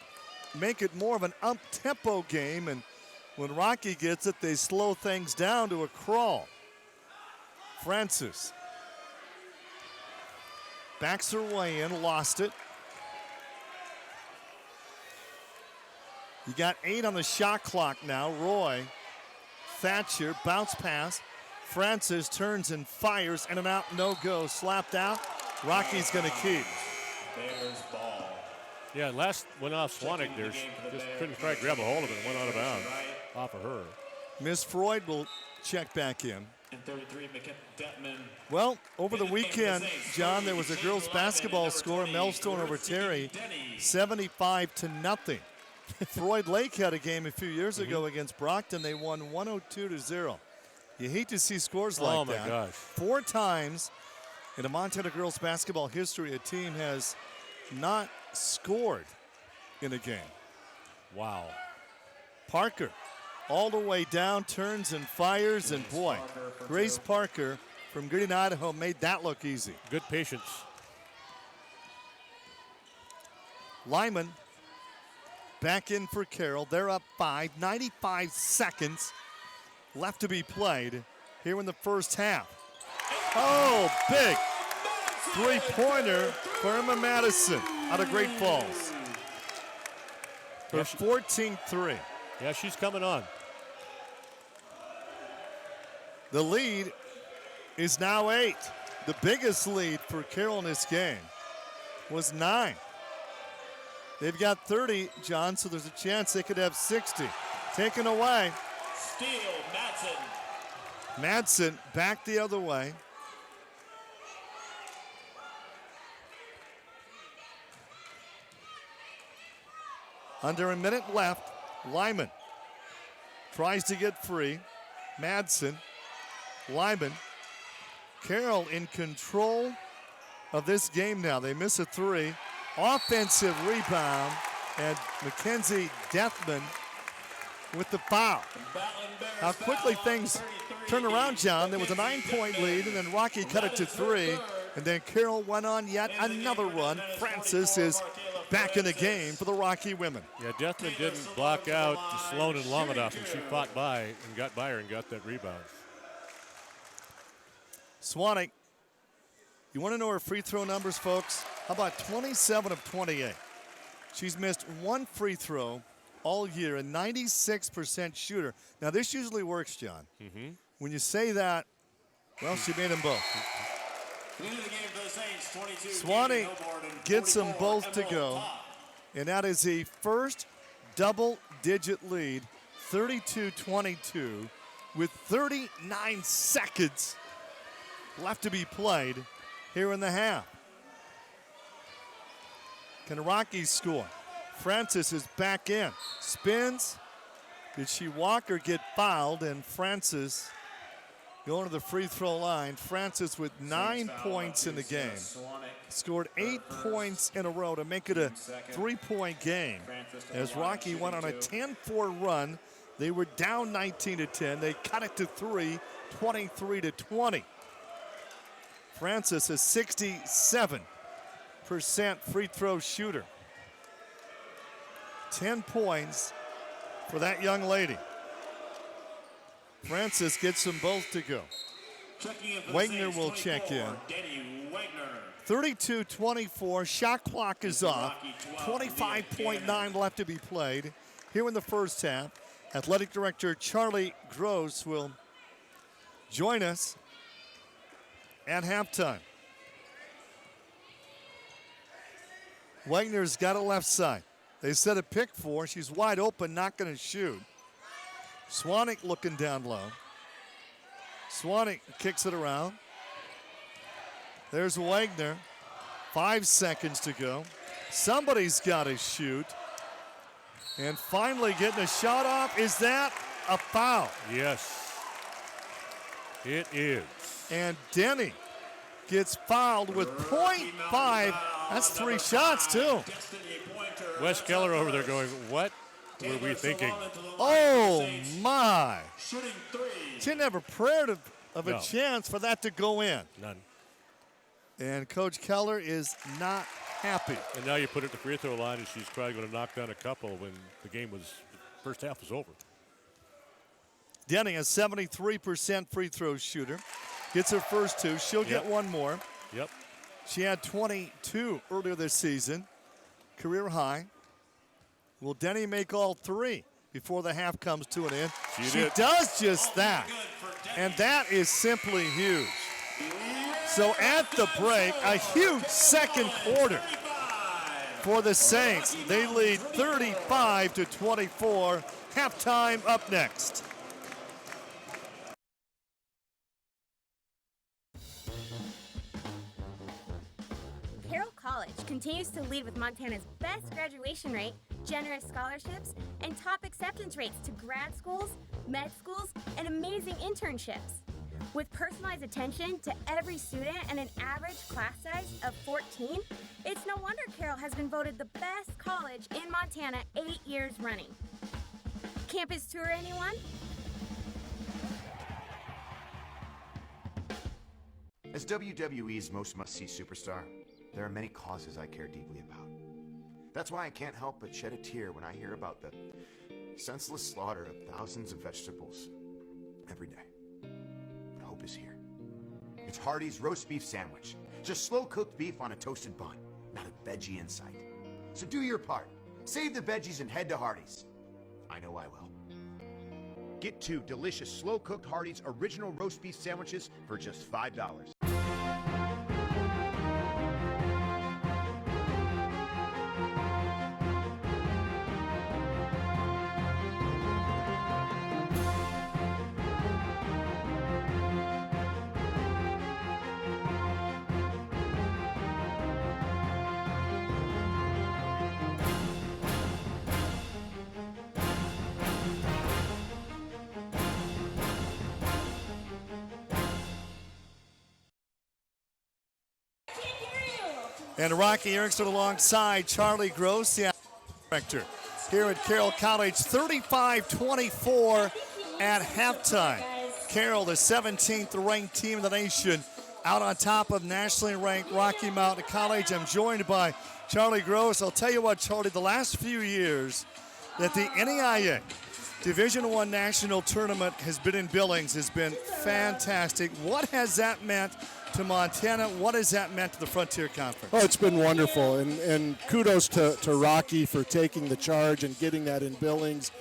make it more of an up-tempo game, and when Rocky gets it, they slow things down to a crawl. Francis backs her way in, lost it. You got 8 on the shot clock now. Roy, Thatcher, bounce pass. Francis turns and fires, in and out, no go. Slapped out. Rocky's going to keep. Bears ball. Yeah, last went off Swanik there. She just couldn't quite grab a hold of it and went out of bounds off of her. Miss Freud will check back in. And 33, Detman. Well, over the weekend, John, there was a girls basketball score, Melstone over Terry, 75-0. Freud Lake had a game a few years ago against Brockton. They won 102-0. You hate to see scores like that. Oh, my gosh. 4 times in the Montana girls basketball history, a team has not scored in a game. Wow. Parker all the way down, turns and fires, and boy, Grace Parker from Gooding, Idaho made that look easy. Good patience. Lyman back in for Carroll. They're up 5, 95 seconds left to be played here in the first half. Oh, big three-pointer for Emma Madison out of Great Falls. For 14-3. Yeah, she's coming on. The lead is now 8. The biggest lead for Carroll in this game was 9. They've got 30, John, so there's a chance they could have 60. Taken away. Steal, Madsen. Madsen back the other way. Under a minute left. Lyman tries to get free. Madsen. Lyman. Carroll in control of this game now. They miss a three. Offensive rebound, and Mackenzie Deathman with the foul. How quickly things turn around, John. There was a 9-point lead, and then Rocky cut it to 3, and then Carroll went on yet another run. Francis is back in the game for the Rocky women. Yeah, Deathman didn't block out Sloan long enough, and she fought by and got by her and got that rebound. Swanwick, you want to know her free throw numbers, folks? How about 27 of 28? She's missed one free throw all year, a 96% shooter. Now, this usually works, John. Mm-hmm. When you say that, well, she made them both. Swanee gets them both to go, and that is the first double-digit lead, 32-22, with 39 seconds left to be played here in the half. Can the Rockies score? Francis is back in. Spins. Did she walk or get fouled? And Francis going to the free throw line. Francis with 9 points in the game. Scored 8 points in a row to make it a 3-point game. As Rocky went on a 10-4 run, they were down 19-10. They cut it to 3, 23-20. Francis is 67% free throw shooter. 10 points for that young lady. Francis gets them both to go. Wagner will check in. 32-24, shot clock is off. 25.9 left to be played here in the first half. Athletic Director Charlie Gross will join us at halftime. Wagner's got a left side. They set a pick for her. She's wide open, not going to shoot. Swanwick looking down low. Swanwick kicks it around. There's Wagner. 5 seconds to go. Somebody's got to shoot. And finally getting a shot off. Is that a foul? Yes, it is. And Denny gets fouled with .5. That's 3 shots, too. Wes Keller over there going, what were we thinking? Oh, my. Didn't have a prayer of a chance for that to go in. None. And Coach Keller is not happy. And now you put it at the free throw line, and she's probably going to knock down a couple when the first half was over. Denny, a 73% free throw shooter. Gets her first 2. She'll get one more. Yep. She had 22 earlier this season. Career high. Will Denny make all 3 before the half comes to an end? She does just that. And that is simply huge. So at the break, a huge second quarter for the Saints. They lead 35-24. Halftime up next. Carroll College continues to lead with Montana's best graduation rate, generous scholarships, and top acceptance rates to grad schools, med schools, and amazing internships. With personalized attention to every student and an average class size of 14, it's no wonder Carroll has been voted the best college in Montana 8 years running. Campus tour, anyone? As WWE's most must-see superstar, there are many causes I care deeply about. That's why I can't help but shed a tear when I hear about the senseless slaughter of thousands of vegetables every day. But hope is here. It's Hardee's roast beef sandwich. Just slow-cooked beef on a toasted bun, not a veggie in sight. So do your part. Save the veggies and head to Hardee's. I know I will. Get 2 delicious slow-cooked Hardee's original roast beef sandwiches for just $5. And Rocky Erickson alongside Charlie Gross, the director here at Carroll College, 35-24 at halftime. Carroll, the 17th ranked team in the nation, out on top of nationally ranked Rocky Mountain College. I'm joined by Charlie Gross. I'll tell you what, Charlie, the last few years that the NAIA Division I National Tournament has been in Billings has been fantastic. What has that meant to Montana? What has that meant to the Frontier Conference? Oh, it's been wonderful, and kudos to Rocky for taking the charge and getting that in Billings,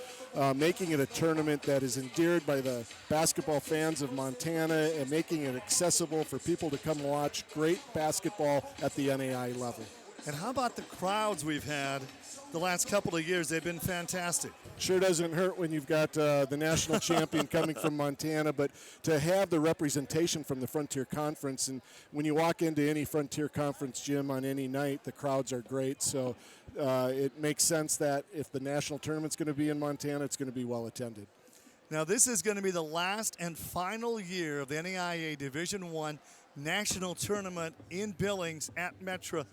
making it a tournament that is endeared by the basketball fans of Montana and making it accessible for people to come watch great basketball at the NAIA level. And how about the crowds we've had the last couple of years? They've been fantastic. Sure doesn't hurt when you've got the national champion coming from Montana, but to have the representation from the Frontier Conference, and when you walk into any Frontier Conference gym on any night, the crowds are great. So it makes sense that if the national tournament's going to be in Montana, it's going to be well attended. Now this is going to be the last and final year of the NAIA Division I National Tournament in Billings at Metra.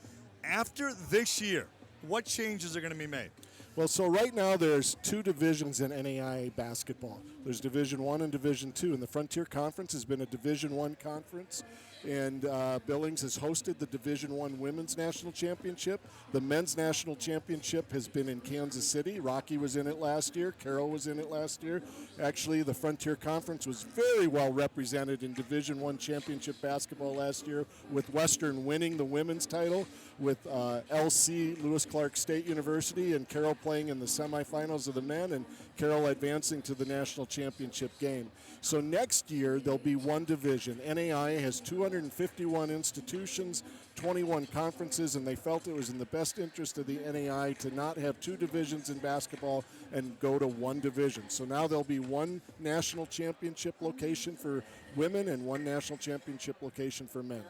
After this year, what changes are going to be made? Well, so right now there's two divisions in NAIA basketball. There's Division I and Division II, and the Frontier Conference has been a Division I conference, and Billings has hosted the Division I Women's National Championship. The Men's National Championship has been in Kansas City. Rocky was in it last year. Carroll was in it last year. Actually, the Frontier Conference was very well represented in Division I Championship basketball last year, with Western winning the women's title, with LC, Lewis Clark State University, and Carroll playing in the semifinals of the men, and Carroll advancing to the national championship game. So next year, there'll be one division. NAIA has 251 institutions, 21 conferences, and they felt it was in the best interest of the NAIA to not have two divisions in basketball and go to one division. So now there'll be one national championship location for women and one national championship location for men.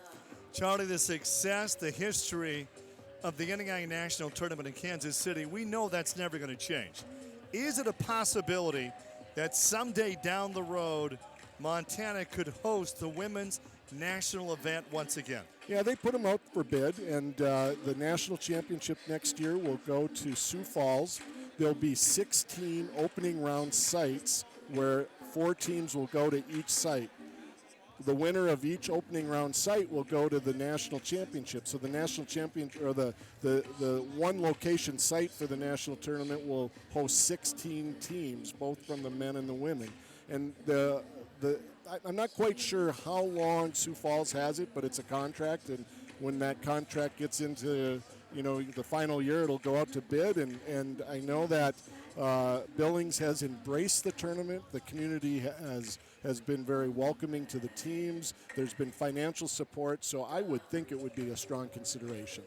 Charlie, the success, the history of the NAIA National Tournament in Kansas City, we know that's never going to change. Is it a possibility that someday down the road, Montana could host the women's national event once again? Yeah, they put them out for bid, and the national championship next year will go to Sioux Falls. There'll be 16 opening round sites where 4 teams will go to each site. The winner of each opening round site will go to the national championship. So the national championship, or the one location site for the national tournament, will host 16 teams, both from the men and the women. And I'm not quite sure how long Sioux Falls has it, but it's a contract, and when that contract gets into the final year, it'll go out to bid. And I know that Billings has embraced the tournament. The community has been very welcoming to the teams. There's been financial support, so I would think it would be a strong consideration.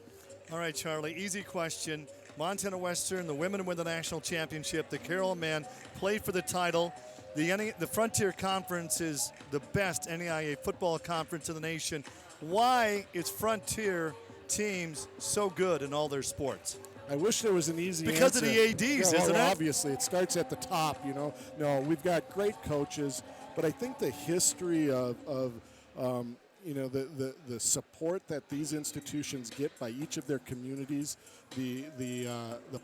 All right, Charlie, easy question. Montana Western, the women win the national championship. The Carroll men play for the title. The Frontier Conference is the best NAIA football conference in the nation. Why is Frontier teams so good in all their sports? I wish there was an easy because answer. Of the ADs, isn't it? Obviously, it starts at the top, No, we've got great coaches, but I think the history of the support that these institutions get by each of their communities, the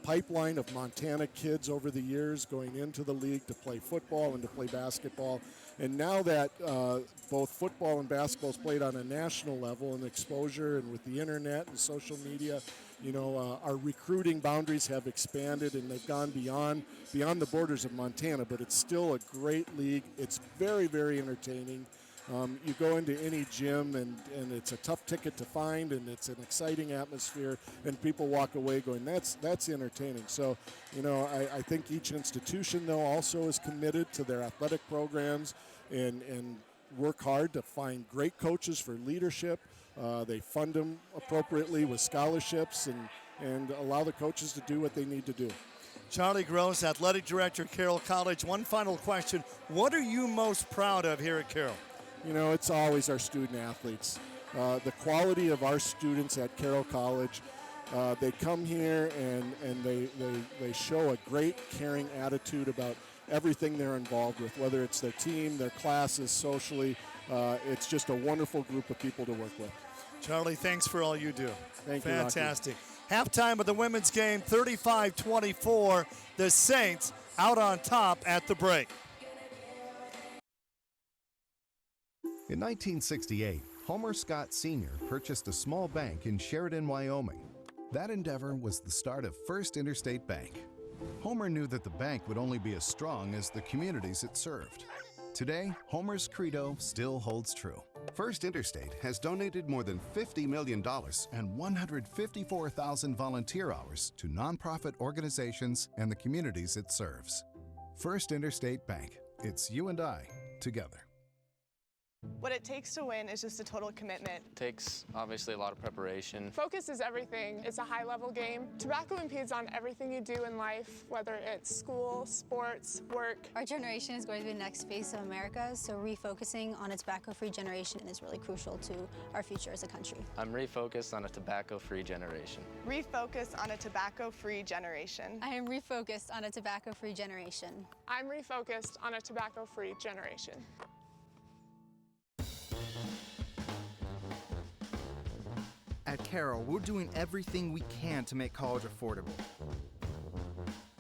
pipeline of Montana kids over the years going into the league to play football and to play basketball, and now that both football and basketball is played on a national level and exposure, and with the internet and social media, our recruiting boundaries have expanded and they've gone beyond the borders of Montana, but it's still a great league. It's very, very entertaining. You go into any gym and it's a tough ticket to find, and it's an exciting atmosphere, and people walk away going, that's entertaining. So, I think each institution, though, also is committed to their athletic programs and work hard to find great coaches for leadership. They fund them appropriately with scholarships and allow the coaches to do what they need to do. Charlie Gross, Athletic Director, Carroll College. One final question. What are you most proud of here at Carroll? It's always our student athletes. The quality of our students at Carroll College, they come here and they show a great caring attitude about everything they're involved with, whether it's their team, their classes, socially. It's just a wonderful group of people to work with. Charlie, thanks for all you do. Thank you, Fantastic. Halftime of the women's game, 35-24. The Saints out on top at the break. In 1968, Homer Scott Sr. purchased a small bank in Sheridan, Wyoming. That endeavor was the start of First Interstate Bank. Homer knew that the bank would only be as strong as the communities it served. Today, Homer's credo still holds true. First Interstate has donated more than $50 million and 154,000 volunteer hours to nonprofit organizations and the communities it serves. First Interstate Bank. It's you and I together. What it takes to win is just a total commitment. Takes obviously a lot of preparation. Focus is everything. It's a high-level game. Tobacco impedes on everything you do in life, whether it's school, sports, work. Our generation is going to be the next face of America, so refocusing on a tobacco-free generation is really crucial to our future as a country. I'm refocused on a tobacco-free generation. Refocus on a tobacco-free generation. I am refocused on a tobacco-free generation. I'm refocused on a tobacco-free generation. At Carroll, we're doing everything we can to make college affordable.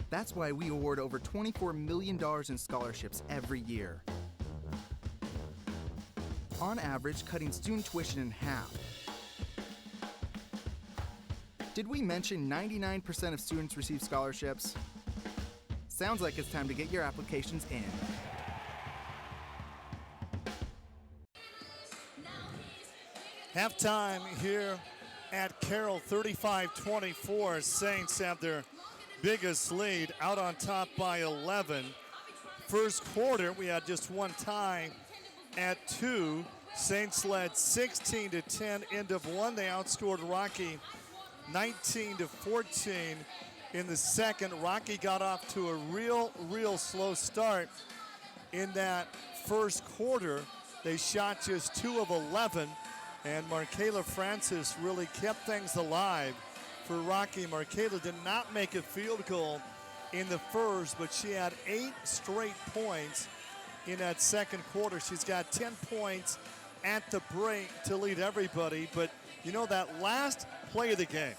That's why we award over $24 million in scholarships every year. On average, cutting student tuition in half. Did we mention 99% of students receive scholarships? Sounds like it's time to get your applications in. Halftime here at Carroll, 35-24. Saints have their biggest lead, out on top by 11. First quarter, we had just one tie at 2. Saints led 16-10, end of one. They outscored Rocky 19-14 in the second. Rocky got off to a real slow start in that first quarter. They shot just 2 of 11. And Markayla Francis really kept things alive for Rocky. Markayla did not make a field goal in the first, but she had 8 straight points in that second quarter. She's got 10 points at the break to lead everybody. But you know that last play of the game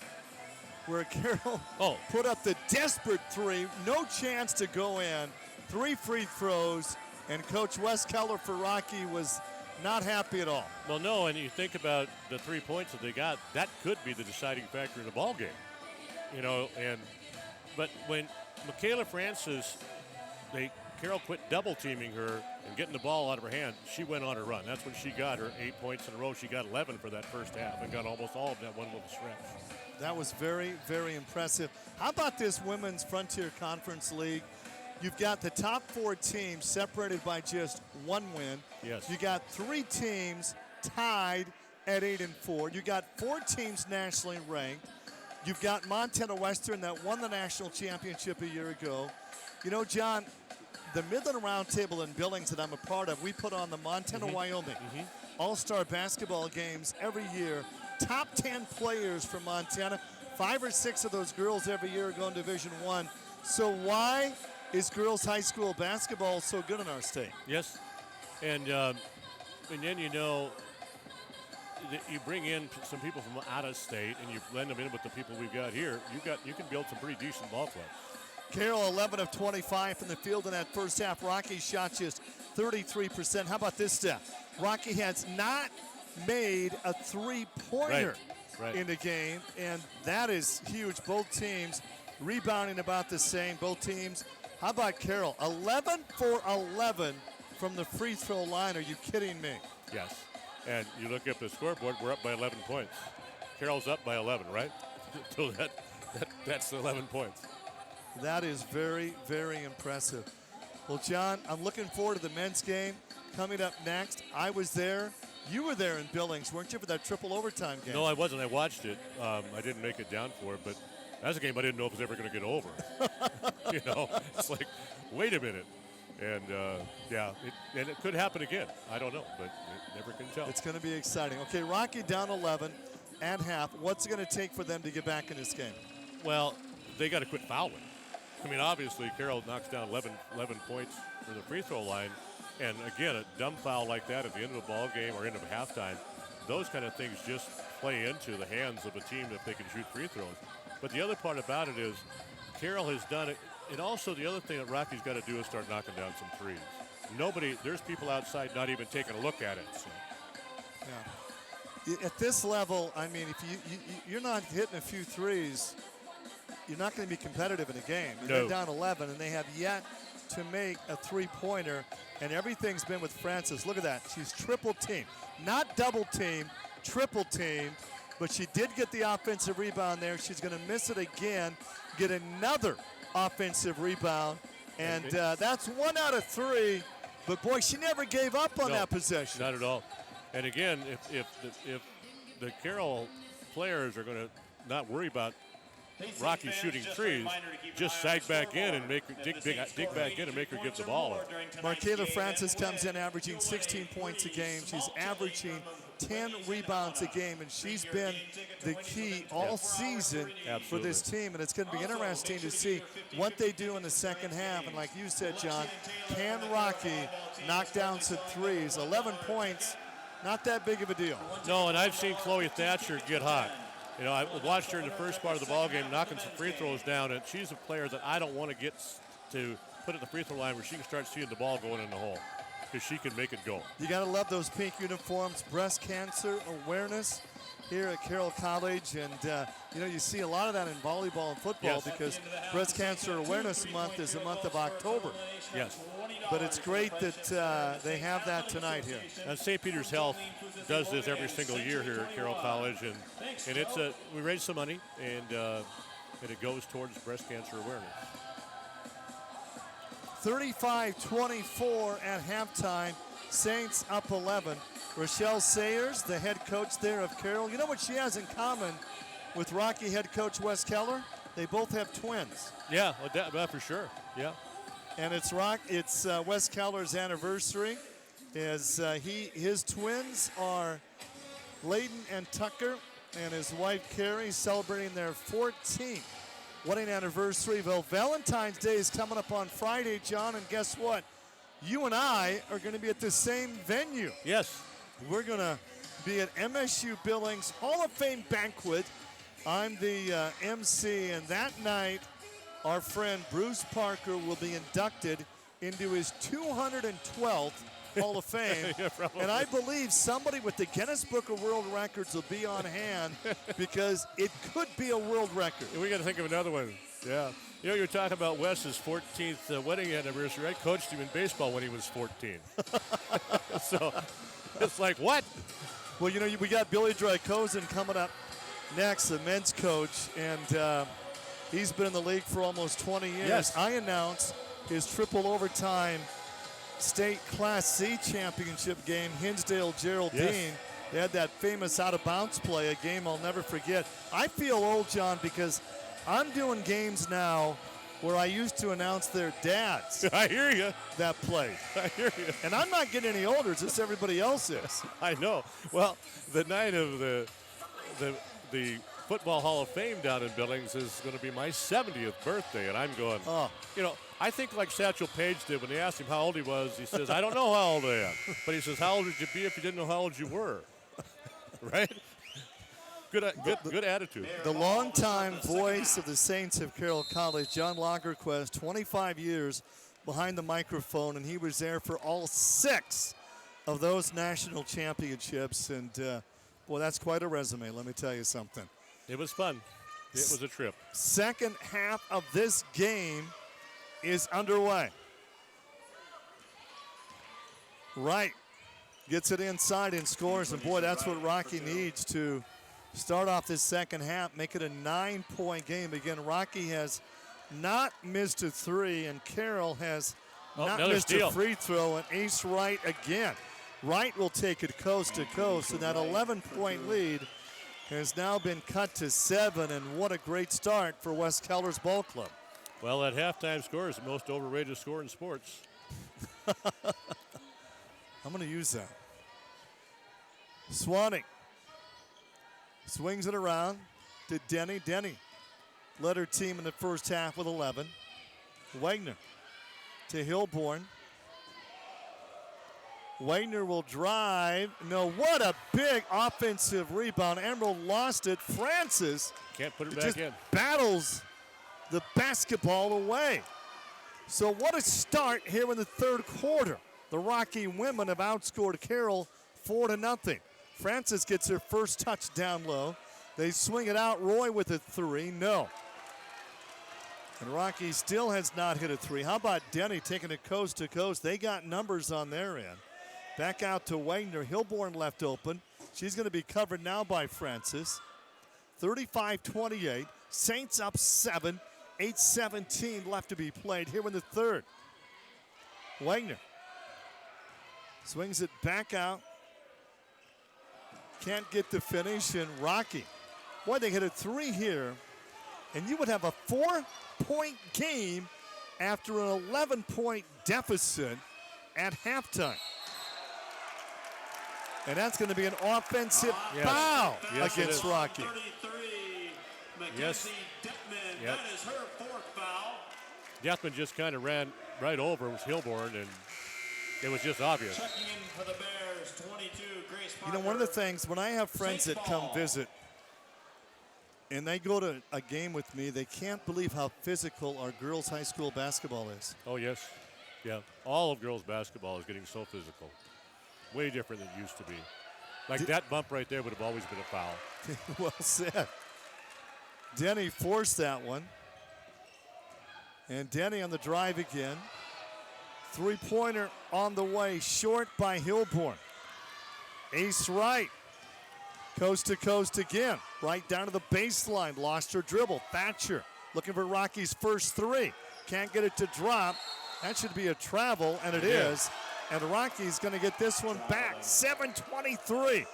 where Carroll put up the desperate 3, no chance to go in, 3 free throws, and Coach Wes Keller for Rocky was not happy at all. Well, no, and you think about the 3 points that they got, that could be the deciding factor in the ball game. You know, but when Markayla Francis, Carroll quit double teaming her and getting the ball out of her hand, she went on a run. That's when she got her 8 points in a row. She got 11 for that first half and got almost all of that one little stretch. That was very impressive. How about this Women's Frontier Conference League? You've got the top 4 teams separated by just 1 win. Yes. You got 3 teams tied at 8-4. You got 4 teams nationally ranked. You've got Montana Western that won the national championship a year ago. You know, John, the Midland Roundtable in Billings that I'm a part of, we put on the Montana-Wyoming All-Star basketball games every year. Top 10 players from Montana. 5 or 6 of those girls every year go in Division I. So why is girls high school basketball so good in our state? Yes, and then you know you bring in some people from out of state and you blend them in with the people we've got here. You can build some pretty decent ball clubs. Carroll 11 of 25 from the field in that first half. Rocky shot just 33%. How about this stat? Rocky has not made a 3-pointer in the game, and that is huge. Both teams rebounding about the same. Both teams. How about Carroll? 11 for 11 from the free throw line. Are you kidding me? Yes. And you look up the scoreboard, we're up by 11 points. Carroll's up by 11, right? So that's 11 points. That is very impressive. Well, John, I'm looking forward to the men's game coming up next. I was there. You were there in Billings, weren't you, for that triple overtime game? No, I wasn't. I watched it. I didn't make it down for it, but that's a game I didn't know if it was ever going to get over. You know, it's like, wait a minute. And, it could happen again. I don't know, but you never can tell. It's going to be exciting. Okay, Rocky down 11 at half. What's it going to take for them to get back in this game? Well, they got to quit fouling. I mean, obviously, Carroll knocks down 11 points for the free throw line. And, again, a dumb foul like that at the end of a ball game or end of halftime, those kind of things just play into the hands of a team if they can shoot free throws. But the other part about it is Carroll has done it. And also the other thing that Rocky's got to do is start knocking down some threes. There's people outside not even taking a look at it. So. Yeah. At this level, I mean, if you're not hitting a few threes, you're not going to be competitive in a game. No. They're down 11, and they have yet to make a three-pointer, and everything's been with Francis. Look at that. She's triple-teamed. Not double-teamed, triple-teamed, but she did get the offensive rebound there. She's going to miss it again, get another offensive rebound, and that's 1 out of 3. But, boy, she never gave up on that possession. Not at all. And, again, if the Carroll players are going to not worry about Rocky shooting threes, just sag back in and dig back in and make her give the ball. Markayla Francis comes in averaging 16 points a game. She's averaging 10 rebounds a game, and she's been the key all season for this team. And it's going to be interesting to see what they do in the second half. And like you said, John, can Rocky knock down some threes? 11 points, not that big of a deal. No, and I've seen Chloe Thatcher get hot. You know, I watched her in the first part of the ball game knocking some free throws down, and she's a player that I don't want to get to put at the free throw line where she can start seeing the ball going in the hole because she can make it go. You got to love those pink uniforms, breast cancer awareness here at Carroll College, and you see a lot of that in volleyball and football because Breast Cancer Awareness Month is the month of October. Yes. But it's great that they have that tonight here. And St. Peter's Health does this every single year here at Carroll College, and we raise some money, and it goes towards breast cancer awareness. 35-24 at halftime. Saints up 11. Rochelle Sayers, the head coach there of Carroll. You know what she has in common with Rocky head coach Wes Keller? They both have twins. Yeah, that for sure. Yeah. And it's Wes Keller's anniversary. His twins are Layden and Tucker, and his wife Carrie celebrating their 14th wedding anniversary. Well, Valentine's Day is coming up on Friday, John, and guess what? You and I are going to be at the same venue. Yes. We're going to be at MSU Billings Hall of Fame banquet. I'm the MC, and that night, our friend Bruce Parker will be inducted into his 212th Hall of Fame. Yeah, and I believe somebody with the Guinness Book of World Records will be on hand because it could be a world record. And we got to think of another one. Yeah. You know, you're talking about Wes's 14th wedding anniversary. I coached him in baseball when he was 14. So it's like, what? Well, we got Billy Drykosen coming up next, the men's coach, and he's been in the league for almost 20 years. Yes. I announced his triple overtime state Class C championship game, Hinsdale-Geraldine. Yes. They had that famous out-of-bounds play, a game I'll never forget. I feel old, John, because I'm doing games now where I used to announce their dads. I hear you. That play. I hear you. And I'm not getting any older, it's just everybody else is. I know. Well, the night of the Football Hall of Fame down in Billings is going to be my 70th birthday, and I'm going, I think like Satchel Paige did when they asked him how old he was. He says, I don't know how old I am. But he says, how old would you be if you didn't know how old you were? Right? Good attitude. The longtime voice of the Saints of Carroll College, John Lagerquist, 25 years behind the microphone, and he was there for all 6 of those national championships. And, boy, that's quite a resume, let me tell you something. It was fun. It was a trip. Second half of this game is underway. Wright gets it inside and scores, and boy, that's what Rocky needs to start off this second half, make it a 9-point game. Again, Rocky has not missed a 3, and Carroll has not missed a free throw, and Ace Wright again. Wright will take it coast to coast, and that 11-point lead has now been cut to 7, and what a great start for Wes Keller's ball club. Well, that halftime score is the most overrated score in sports. I'm going to use that. Swanning swings it around to Denny. Denny led her team in the first half with 11. Wagner to Hilborn. Wagner will drive. No, what a big offensive rebound. Emerald lost it. Francis can't put it just back in. Battles the basketball away. So what a start here in the third quarter. The Rocky women have outscored Carroll 4-0. Francis gets her first touchdown low. They swing it out. Roy with a three. No. And Rocky still has not hit a three. How about Denny taking it coast to coast? They got numbers on their end. Back out to Wagner. Hilborn left open. She's going to be covered now by Francis. 35-28. Saints up 7. 8:17 left to be played here in the third. Wagner swings it back out. Can't get the finish, and Rocky. Boy, they hit a three here, and you would have a 4-point game after an 11-point deficit at halftime. And that's going to be an offensive foul against Rocky. Yes. Yep. That is her fourth foul. Deathman just kind of ran right over with Hilborn, and it was just obvious. Checking in for the Bears, 22, Grace Parker. You know, one of the things, when I have friends that come visit and they go to a game with me, they can't believe how physical our girls' high school basketball is. Oh, yes. Yeah. All of girls' basketball is getting so physical. Way different than it used to be. Like that bump right there would have always been a foul. Well said. Denny forced that one. And Denny on the drive again. Three-pointer on the way, short by Hilborn. Ace right. Coast to coast again. Right down to the baseline. Lost her dribble. Thatcher looking for Rocky's first three. Can't get it to drop. That should be a travel, and it is. And Rocky's going to get this one back. 7:23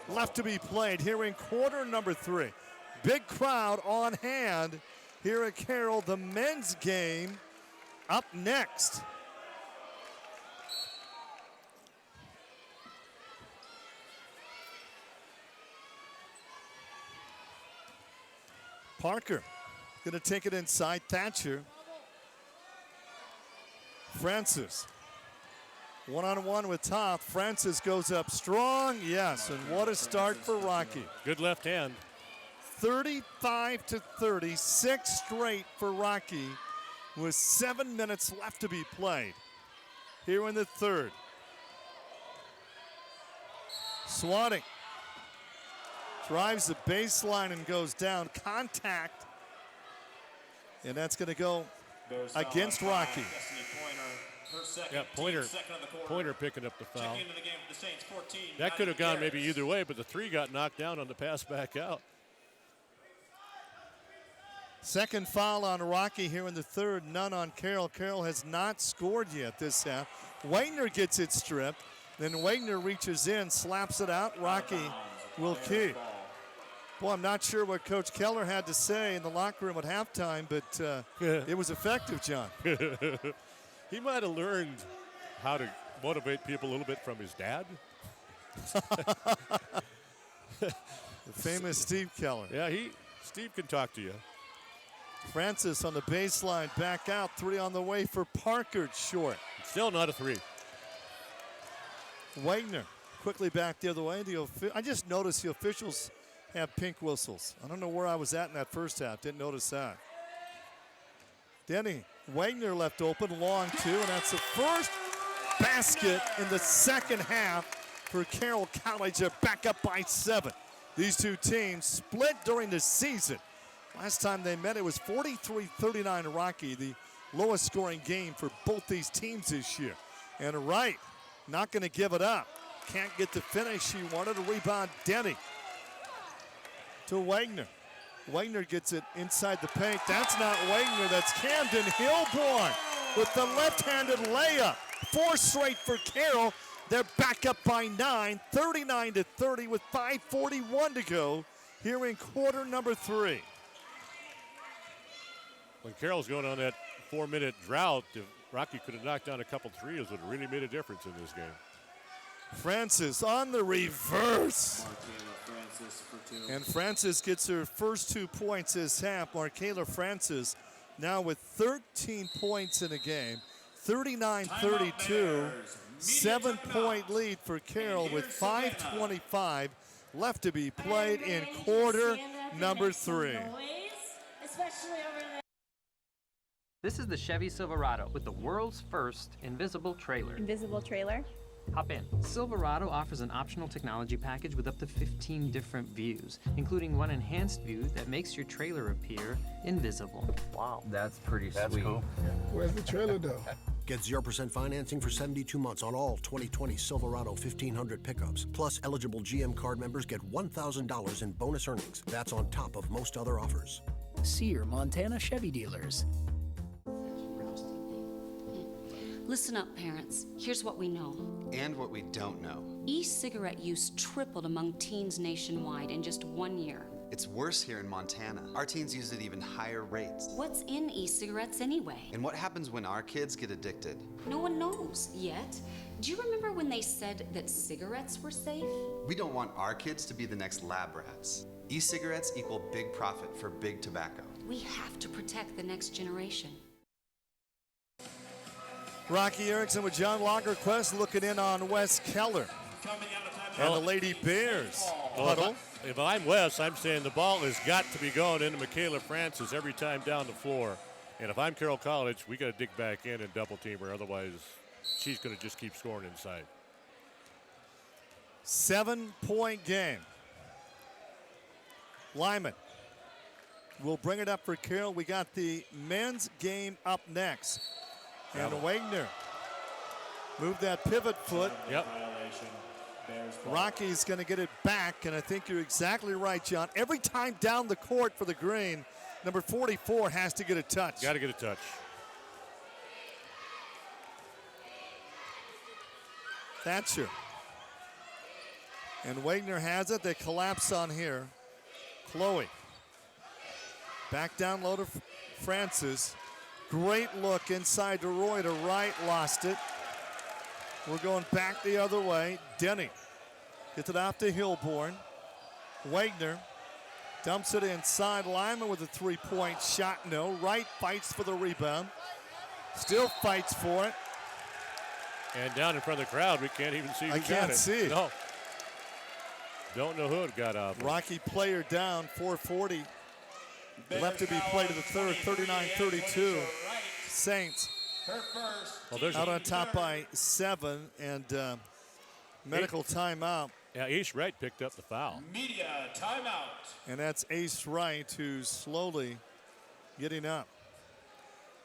left to be played here in quarter number 3. Big crowd on hand here at Carroll. The men's game up next. Parker going to take it inside. Thatcher. Francis. One-on-one with Toth. Francis goes up strong. Yes, and what a start for Rocky. Good left hand. 35-30, 6 straight for Rocky with 7 minutes left to be played here in the third. Swatting drives the baseline and goes down. Contact, and that's going to go against Rocky. Yeah, Pointer picking up the foul. That could have gone maybe either way, but the three got knocked down on the pass back out. Second foul on Rocky here in the third, none on Carroll. Carroll has not scored yet this half. Wagner gets it stripped. Then Wagner reaches in, slaps it out. Rocky will keep. Boy, I'm not sure what Coach Keller had to say in the locker room at halftime, but it was effective, John. He might have learned how to motivate people a little bit from his dad. The famous Steve Keller. Yeah, Steve can talk to you. Francis on the baseline, back out. 3 on the way for Parker, short. Still not a 3. Wagner quickly back the other way. I just noticed the officials have pink whistles. I don't know where I was at in that first half. Didn't notice that. Denny Wagner left open, long 2, and that's the first basket in the second half for Carroll College. They're back up by 7. These two teams split during the season. Last time they met, it was 43-39 Rocky, the lowest scoring game for both these teams this year. And Wright not going to give it up. Can't get the finish. She wanted a rebound. Denny to Wagner. Wagner gets it inside the paint. That's not Wagner. That's Camden Hilborn with the left-handed layup. 4 straight for Carroll. They're back up by 9, 39-30 with 5:41 to go here in quarter number 3. When Carroll's going on that 4-minute drought, if Rocky could have knocked down a couple threes, it would have really made a difference in this game. Francis on the reverse. And Francis gets her first 2 points this half. Markayla Francis now with 13 points in a game. 39-32. 7-point lead for Carroll with 5:25 left to be played in quarter number 3. This is the Chevy Silverado with the world's first invisible trailer. Invisible trailer? Hop in. Silverado offers an optional technology package with up to 15 different views, including one enhanced view that makes your trailer appear invisible. Wow. That's pretty sweet. Cool. Where's the trailer though? Get 0% financing for 72 months on all 2020 Silverado 1500 pickups. Plus, eligible GM card members get $1,000 in bonus earnings. That's on top of most other offers. See your Montana Chevy dealers. Listen up, parents. Here's what we know. And what we don't know. E-cigarette use tripled among teens nationwide in just 1 year. It's worse here in Montana. Our teens use it even higher rates. What's in e-cigarettes anyway? And what happens when our kids get addicted? No one knows yet. Do you remember when they said that cigarettes were safe? We don't want our kids to be the next lab rats. E-cigarettes equal big profit for big tobacco. We have to protect the next generation. Rocky Erickson with John Lagerquist looking in on Wes Keller. And the Lady Bears huddle. If I'm Wes, I'm saying the ball has got to be going into Michaela Francis every time down the floor. And if I'm Carroll College, we got to dig back in and double team her. Otherwise, she's going to just keep scoring inside. 7-point game. Lyman will bring it up for Carroll. We got the men's game up next. And Wagner moved that pivot foot. Yep. Rocky's going to get it back, and I think you're exactly right, John. Every time down the court for the Green, number 44 has to get a touch. Got to get a touch. Thatcher. And Wagner has it. They collapse on here. Chloe. Back down low to Francis. Great look inside to Roy to right, lost it. We're going back the other way. Denny gets it off to Hilborn. Wagner dumps it inside. Lyman with a three-point shot. No. Wright fights for the rebound. Still fights for it. And down in front of the crowd, we can't even see who got it. I can't see. No. Don't know who it got off. Rocky player down, 4:40 left to be played in the third, 39-32. Saints out on top by 7, and medical timeout. Yeah, Ace Wright picked up the foul. Media timeout. And that's Ace Wright who's slowly getting up.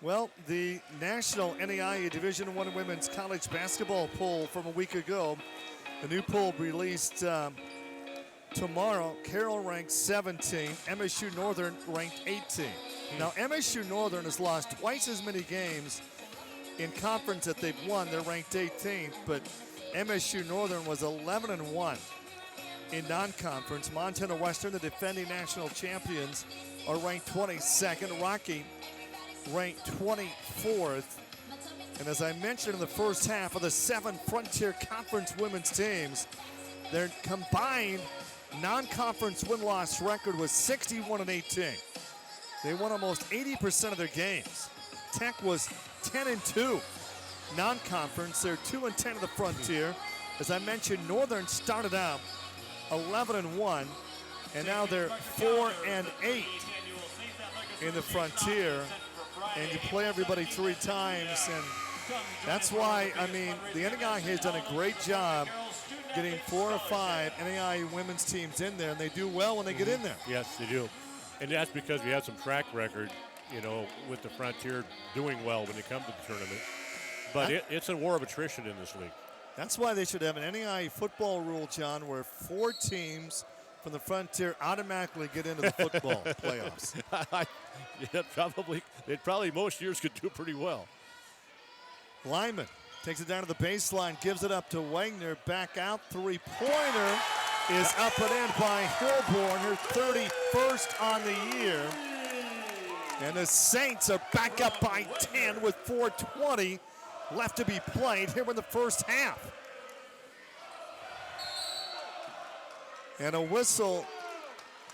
Well, the National NAIA Division I Women's College Basketball poll from a week ago, the new poll released tomorrow. Carroll ranked 17, MSU Northern ranked 18. Now, MSU Northern has lost twice as many games in conference that they've won. They're ranked 18th, but MSU Northern was 11-1 in non-conference. Montana Western, the defending national champions, are ranked 22nd. Rocky ranked 24th. And as I mentioned in the first half of the 7 Frontier Conference women's teams, their combined non-conference win-loss record was 61-18. They won almost 80% of their games. Tech was 10-2 non-conference. They're 2-10 of the Frontier. As I mentioned, Northern started out 11-1, and now they're 4-8 in the Frontier. And you play everybody 3 times, and that's why, I mean, the NAIA has done a great job getting 4 or 5 NAIA women's teams in there, and they do well when they get in there. Yes, they do. And that's because we have some track record, you know, with the Frontier doing well when they come to the tournament. But it's a war of attrition in this league. That's why they should have an NAIA football rule, John, where 4 teams from the Frontier automatically get into the football playoffs. Yeah, probably. They'd probably most years could do pretty well. Lyman takes it down to the baseline, gives it up to Wagner. Back out, three-pointer is up and in by Hilborn, her 31st on the year. And the Saints are back up by 10 with 4:20 left to be played here in the first half. And a whistle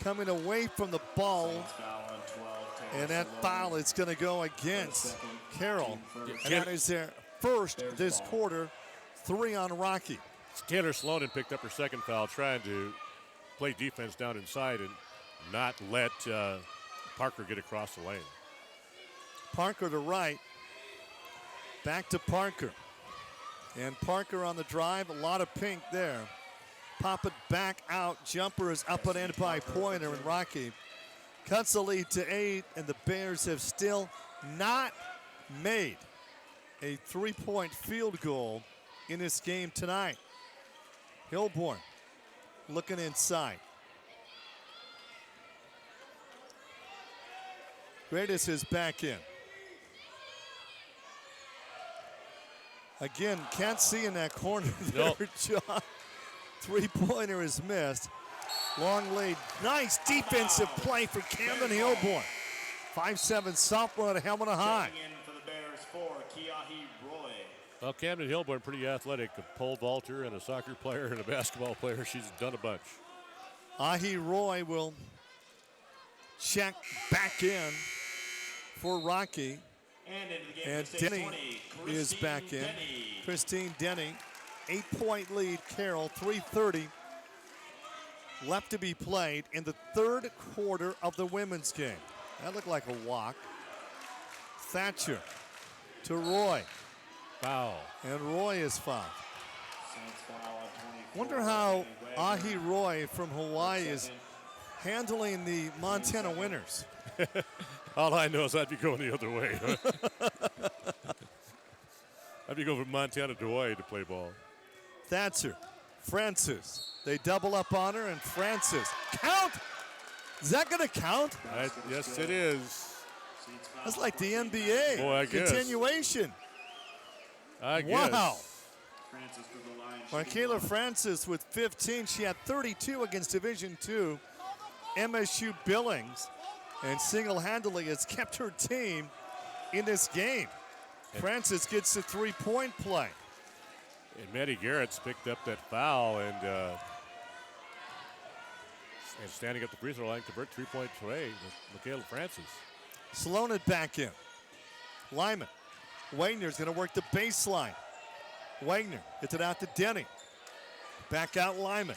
coming away from the ball. And that foul is going to go against Carroll. And that is their first this quarter. 3 on Rocky. Taylor Sloan picked up her second foul, trying to play defense down inside and not let Parker get across the lane. Parker to right. Back to Parker. And Parker on the drive. A lot of pink there. Pop it back out. Jumper is up and in by Pointer, and Rocky cuts the lead to 8, and the Bears have still not made a 3-point field goal in this game tonight. Hilborn looking inside. Greatest is back in. Again, can't see in that corner there, nope. John. 3-pointer is missed. Long lead. Nice defensive play for Camden Hilborn. 5'7" sophomore at Helena High. Checking in for the Bears for Kiahi Roy. Well, Camden Hilborn, pretty athletic. A pole vaulter and a soccer player and a basketball player. She's done a bunch. Ahi Roy will check back in for Rocky. And Denny is back in. Christine Denny, 8-point lead. Carroll, 3:30 left to be played in the third quarter of the women's game. That looked like a walk. Thatcher to Roy. Foul. And Roy is fouled. Wonder how Ahi Roy from Hawaii is handling the Montana Winners. All I know is I'd be going the other way. I'd be going from Montana to Hawaii to play ball. Thatcher, Francis. They double up on her, and Francis. Count! Is that going to count? Yes, it is. That's like the NBA. Boy, I guess. Continuation. I guess. Wow. Markayla Francis with 15. She had 32 against Division II MSU Billings, and single-handedly has kept her team in this game. Francis gets the 3-point play. And Maddie Garrett's picked up that foul and standing at the free throw line, convert 3-point play with Michaela Francis. Sloan it back in. Lyman. Wagner's going to work the baseline. Wagner gets it out to Denny. Back out Lyman.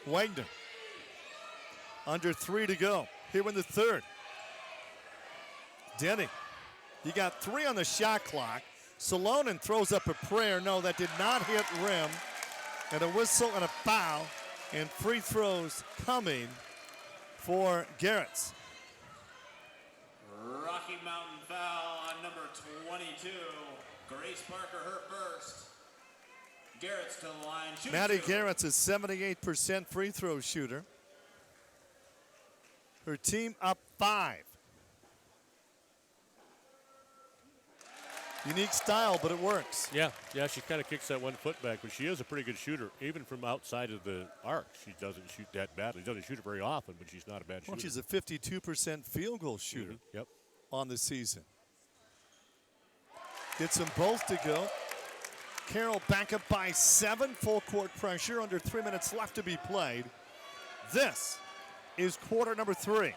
Wagner. Under 3 to go. Here in the third. Denny. You got 3 on the shot clock. Salonen throws up a prayer. No, that did not hit rim. And a whistle and a foul. And free throws coming for Garrett's. Rocky Mountain foul on number 22. Grace Parker, her first. Garrett's to the line. Maddie Garrett's a 78% free throw shooter. Her team up 5. Unique style, but it works. Yeah, she kind of kicks that 1 foot back, but she is a pretty good shooter. Even from outside of the arc, she doesn't shoot that badly. She doesn't shoot it very often, but she's not a bad shooter. Well, she's a 52% field goal shooter Yep. on the season. Gets them both to go. Carroll back up by 7. Full court pressure. Under 3 minutes left to be played. This is quarter number 3.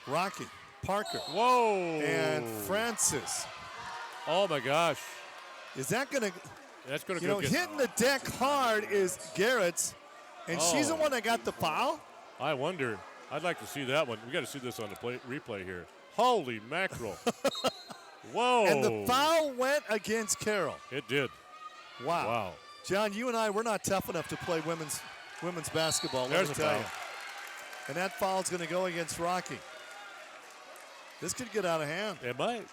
Rocky, Parker. Whoa. And Francis. Oh, my gosh. Is that going to... That's going to go hitting the deck hard is Garrett's, and she's the one that got the foul? I wonder. I'd like to see that one. We got to see this on the replay here. Holy mackerel. Whoa. And the foul went against Carroll. It did. Wow. John, you and I, we're not tough enough to play women's basketball, let me tell you. And that foul's going to go against Rocky. This could get out of hand. It might.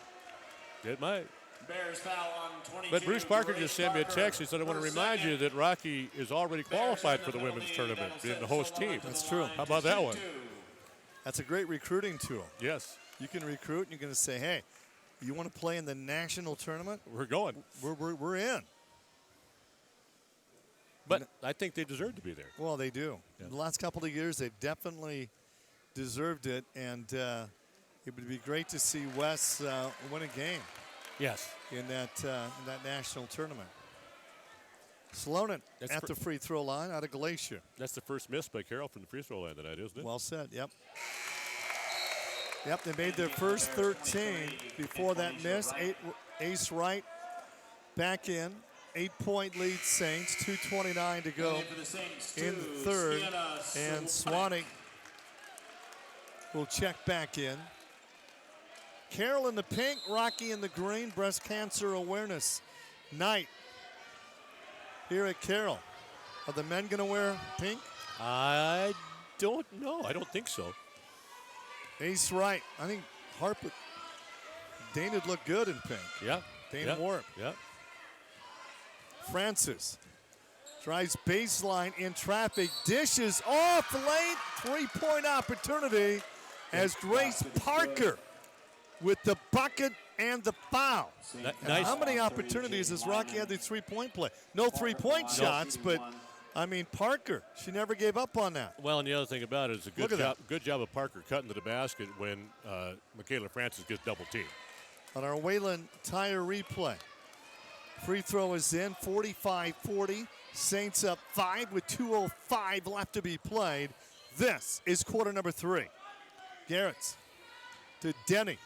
It might. Bears foul on 22. But Bruce Parker just sent me a text. He said, I want to remind you that Rocky is already qualified for the women's tournament, being the host team. That's true. How about that one? That's a great recruiting tool. Yes. You can recruit, and you're going to say, hey, you want to play in the national tournament? We're going. We're in. But I think they deserve to be there. Well, they do. Yeah. The last couple of years, they've definitely deserved it, and it would be great to see Wes win a game. Yes. In that national tournament. Sloan at the free throw line out of Glacier. That's the first miss by Carroll from the free throw line tonight, isn't it? Well said, yep. Yep, they made their first 13 before that miss. Ace Wright back in. 8-point lead Saints, 2:29 to go in the third. And Swannick will check back in. Carroll in the pink, Rocky in the green, breast cancer awareness night here at Carroll. Are the men going to wear pink? I don't know. I don't think so. Ace Wright. I think Harper. Dana'd look good in pink. Yeah. Dana Warp. Yeah. Francis drives baseline in traffic, dishes off late, three-point opportunity as Grace Parker with the bucket and the foul. Nice. How many opportunities has Rocky had the three-point play? No three-point shots, but I mean Parker, she never gave up on that. Well, and the other thing about it is good job of Parker cutting to the basket when Michaela Francis gets double teamed. On our Wayland Tire replay. Free throw is in, 45-40. Saints up 5 with 2:05 left to be played. This is quarter number 3. Garrett's to Denny.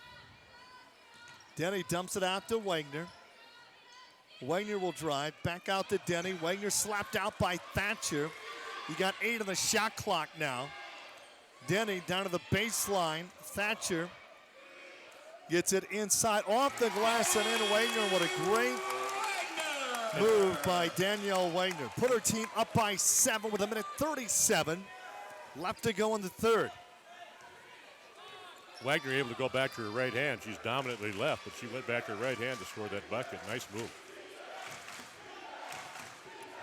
Denny dumps it out to Wagner. Wagner will drive, back out to Denny. Wagner slapped out by Thatcher. You got 8 on the shot clock now. Denny down to the baseline. Thatcher gets it inside, off the glass and in. Wagner, what a great move by Danielle Wagner. Put her team up by 7 with 1:37 left to go in the third. Wagner able to go back to her right hand. She's dominantly left, but she went back to her right hand to score that bucket. Nice move.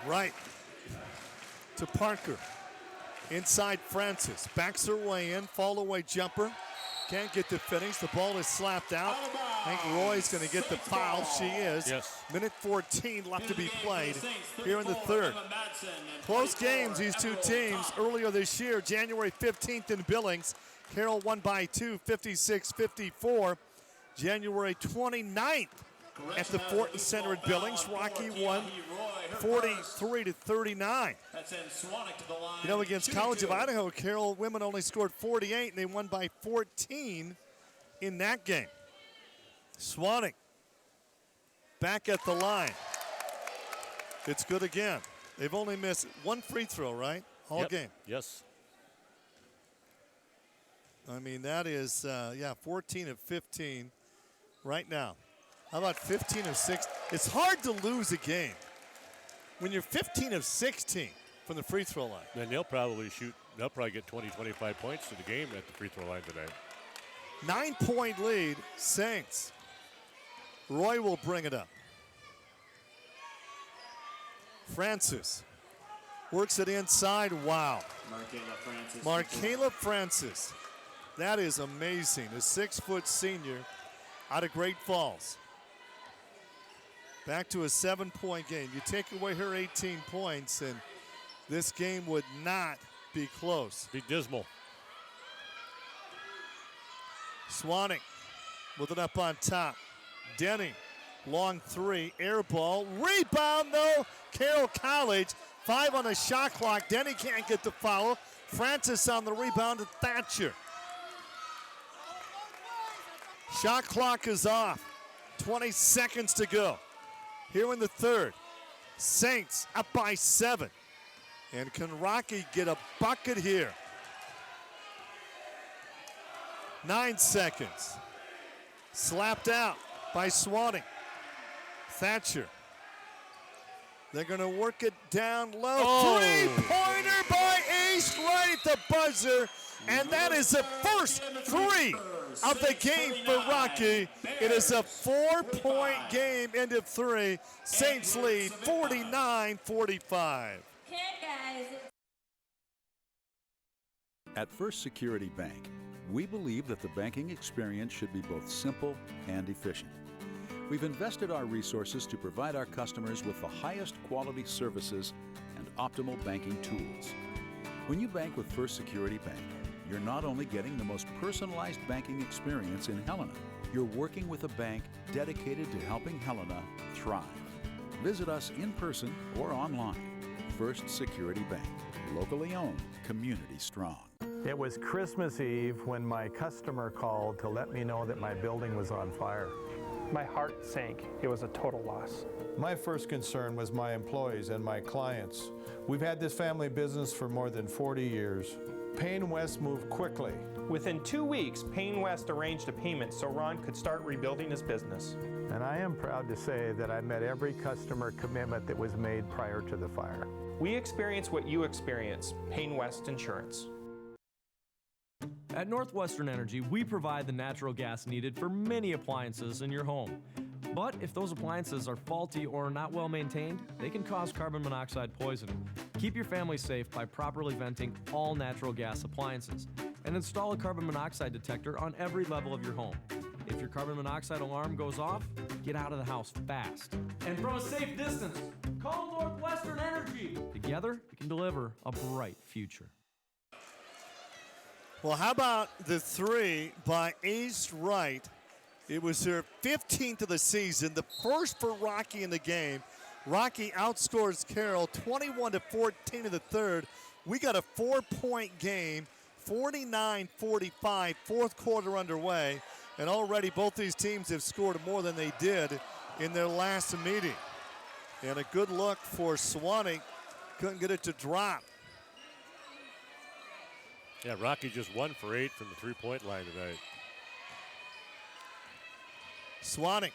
Right to Parker. Inside Francis. Backs her way in. Fall away jumper. Can't get to finish. The ball is slapped out. I think Roy's going to get the foul. She is. Yes. 1:14 left to be played here in the third. Close games, these two teams. Earlier this year, January 15th in Billings. Carroll won by 2, 56-54. January 29th at the Fortin Center in Billings. Rocky won 43-39. You know, against College of Idaho, Carroll women only scored 48, and they won by 14 in that game. Swannick back at the line. It's good again. They've only missed one free throw, right? All game. Yes. I mean, that is, 14 of 15 right now. How about 15 of 6? It's hard to lose a game when you're 15 of 16 from the free throw line. Then they'll probably get 20, 25 points to the game at the free throw line today. 9-point lead, Saints. Roy will bring it up. Francis works it inside. Wow. Markayla Francis. That is amazing. A 6-foot senior out of Great Falls. Back to a 7-point game. You take away her 18 points, and this game would not be close. Be dismal. Swannick with it up on top. Denny, long 3, air ball. Rebound, though. Carroll College, 5 on the shot clock. Denny can't get the foul. Francis on the rebound to Thatcher. Shot clock is off. 20 seconds to go. Here in the third. Saints up by 7. And can Rocky get a bucket here? 9 seconds. Slapped out by Swannick. Thatcher. They're going to work it down low. Oh. 3-pointer by Ace right at the buzzer. And that is the first 3 of the game for Rocky. It is a 4-point game, end of 3. Saints lead 49-45. At First Security Bank, we believe that the banking experience should be both simple and efficient. We've invested our resources to provide our customers with the highest quality services and optimal banking tools. When you bank with First Security Bank, you're not only getting the most personalized banking experience in Helena, you're working with a bank dedicated to helping Helena thrive. Visit us in person or online. First Security Bank, locally owned, community strong. It was Christmas Eve when my customer called to let me know that my building was on fire. My heart sank. It was a total loss. My first concern was my employees and my clients. We've had this family business for more than 40 years. Payne West moved quickly. Within 2 weeks, Payne West arranged a payment so Ron could start rebuilding his business. And I am proud to say that I met every customer commitment that was made prior to the fire. We experience what you experience. Payne West Insurance. At Northwestern Energy, we provide the natural gas needed for many appliances in your home. But if those appliances are faulty or not well maintained, they can cause carbon monoxide poisoning. Keep your family safe by properly venting all natural gas appliances and install a carbon monoxide detector on every level of your home. If your carbon monoxide alarm goes off, get out of the house fast. And from a safe distance, call Northwestern Energy. Together, we can deliver a bright future. Well, how about the three by Ace Wright? It was her 15th of the season, the first for Rocky in the game. Rocky outscores Carroll 21-14 in the third. We got a 4-point game, 49-45, fourth quarter underway. And already both these teams have scored more than they did in their last meeting. And a good look for Swannick. Couldn't get it to drop. Yeah, Rocky just 1 for 8 from the three-point line tonight. Swannick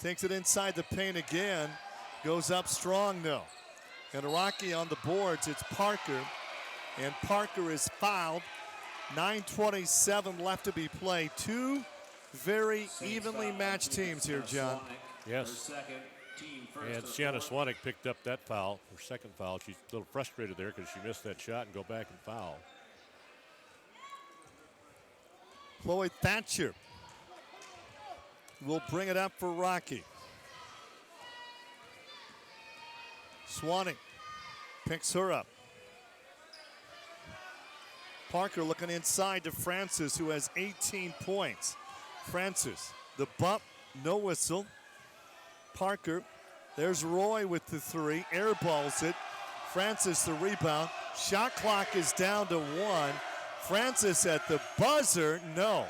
takes it inside the paint again. Goes up strong, though. And Rocky on the boards, it's Parker. And Parker is fouled. 9:27 left to be played. Two very evenly matched teams here, John. Yes. And Sienna Swannick picked up that foul, her second foul. She's a little frustrated there because she missed that shot and go back and foul. Chloe Thatcher will bring it up for Rocky. Swannick picks her up. Parker looking inside to Francis, who has 18 points. Francis, the bump, no whistle. Parker, there's Roy with the three, airballs it. Francis the rebound. Shot clock is down to 1. Francis at the buzzer, no.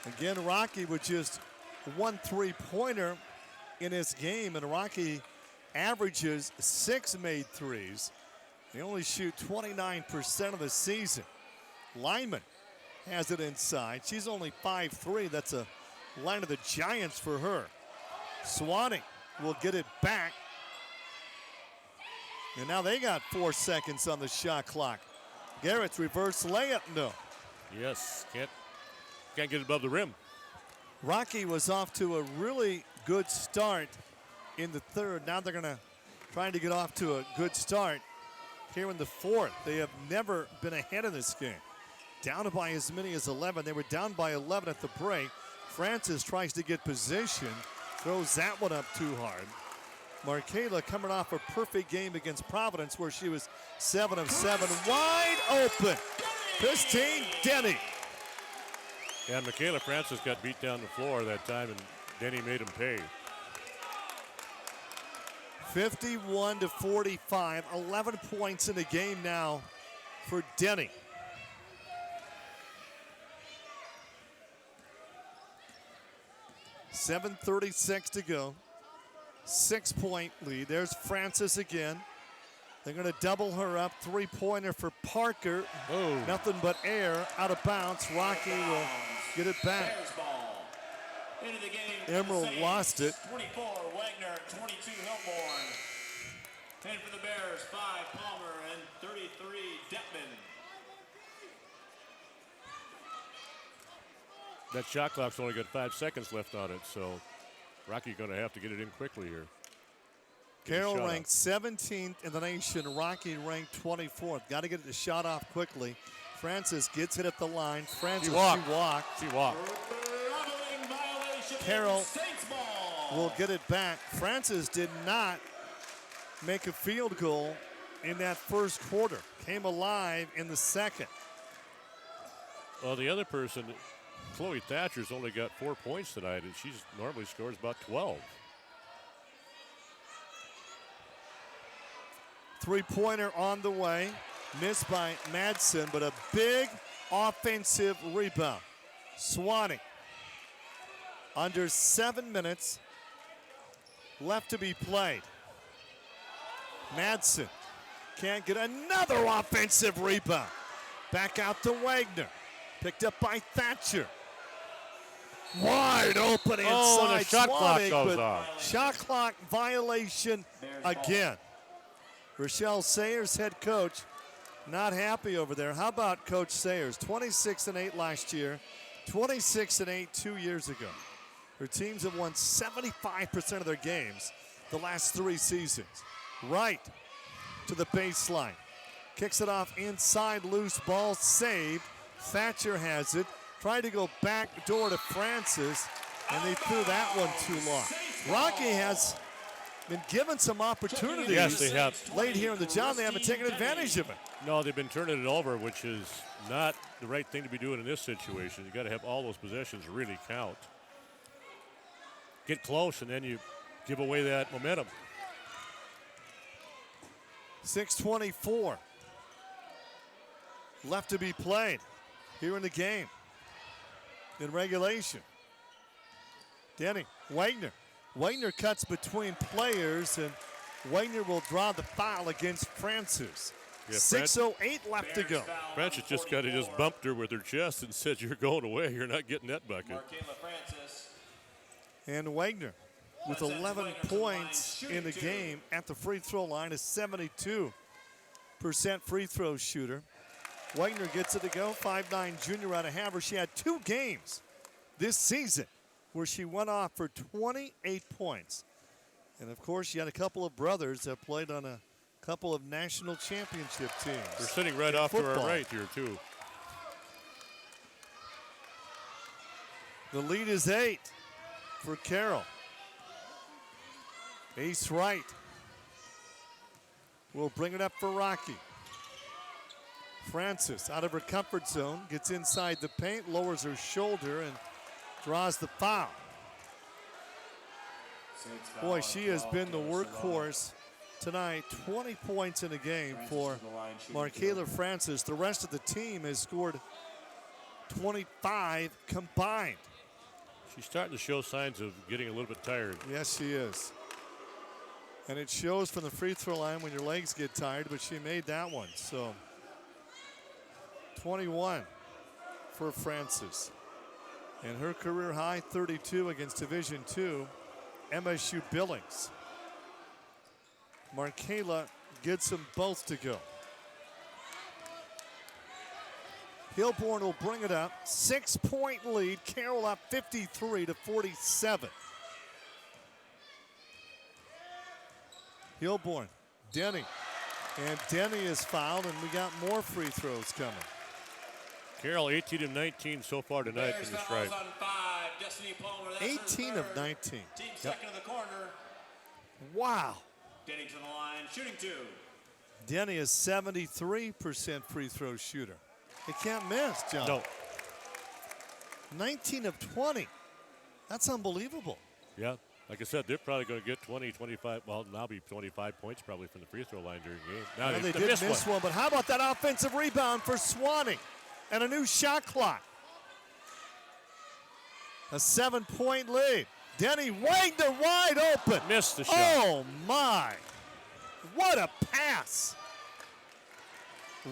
Again, Rocky with just 1 3-pointer in his game, and Rocky averages 6 made threes. They only shoot 29% of the season. Lyman has it inside. She's only 5'3". That's a line of the Giants for her. Swannick will get it back. And now they got 4 seconds on the shot clock. Garrett's reverse layup, no. Yes, can't get it above the rim. Rocky was off to a really good start in the third. Now they're gonna try to get off to a good start here in the fourth. They have never been ahead in this game. Down by as many as 11. They were down by 11 at the break. Francis tries to get position, throws that one up too hard. Markela coming off a perfect game against Providence where she was 7 of 7, wide open. Christine Denny. Yeah, Michaela Francis got beat down the floor that time, and Denny made him pay. 51-45, 11 points in the game now for Denny. .36 to go. 6-point lead. There's Francis again. They're going to double her up. 3-pointer for Parker. Oh. Nothing but air. Out of bounds. Rocky will get it back. Emerald lost it. 24 Wagner, 22 Hilborn. And for the Bears, 5 Palmer and 33 Detman. That shot clock's only got 5 seconds left on it, so Rocky's going to have to get it in quickly here. Carroll ranked 17th in the nation. Rocky ranked 24th. Got to get the shot off quickly. Francis gets it at the line. Francis, she walked. She walked. Carroll will get it back. Francis did not make a field goal in that first quarter. Came alive in the second. Well, the other person, Chloe Thatcher's only got 4 points tonight, and she normally scores about 12. 3-pointer on the way. Missed by Madsen, but a big offensive rebound. Swanee. Under 7 minutes left to be played. Madsen can't get another offensive rebound. Back out to Wagner. Picked up by Thatcher. Wide open inside. Oh, and the shot clock Swanwick, goes but off. Shot clock violation again. Rochelle Sayers, head coach, not happy over there. How about Coach Sayers? 26-8 last year, 26-8 2 years ago. Her teams have won 75% of their games the last 3 seasons. Right to the baseline. Kicks it off inside, loose ball, saved. Thatcher has it. Tried to go back door to Francis, and they threw that one too long. Rocky has been given some opportunities. Yes, they have. Late here in the job, they haven't taken advantage of it. No, they've been turning it over, which is not the right thing to be doing in this situation. You got to have all those possessions really count. Get close, and then you give away that momentum. 6:24 left to be played here in the game. In regulation. Denny, Wagner. Wagner cuts between players, and Wagner will draw the foul against Francis. Yeah, 6:08 left to go. Francis just kind of just bumped her with her chest and said, "You're going away. You're not getting that bucket." Markayla Francis. And Wagner with 11 points in the game at the free throw line, a 72% free throw shooter. Wagner gets it to go, 5'9" junior out of Havre. She had 2 games this season where she went off for 28 points. And, of course, she had a couple of brothers that played on a couple of national championship teams. They're sitting right in off to football. our right here, too. The lead is 8 for Carroll. Ace Wright will bring it up for Rocky. Francis out of her comfort zone, gets inside the paint, lowers her shoulder, and draws the foul. Boy, she has been the workhorse tonight. 20 points in a game for Markayla Francis. The rest of the team has scored 25 combined. She's starting to show signs of getting a little bit tired. Yes, she is. And it shows from the free throw line when your legs get tired, but she made that one. So 21 for Francis. And her career high 32 against Division II MSU Billings. Markayla gets them both to go. Hilborn will bring it up. 6-point lead. Carroll up 53-47. Hilborn, Denny. And Denny is fouled, and we got more free throws coming. Carroll 18 of 19 so far tonight from the stripe. 18 of 19. Team second in the corner. Wow. Denny to the line, shooting 2. Denny is 73% free throw shooter. He can't miss, John. No. 19 of 20. That's unbelievable. Yeah, like I said, they're probably going to get 20, 25, well, now be 25 points probably from the free throw line during the game. Now They did miss one, but how about that offensive rebound for Swanee and a new shot clock? A 7-point lead. Denny Wagner wide open. Missed the shot. Oh, my. What a pass.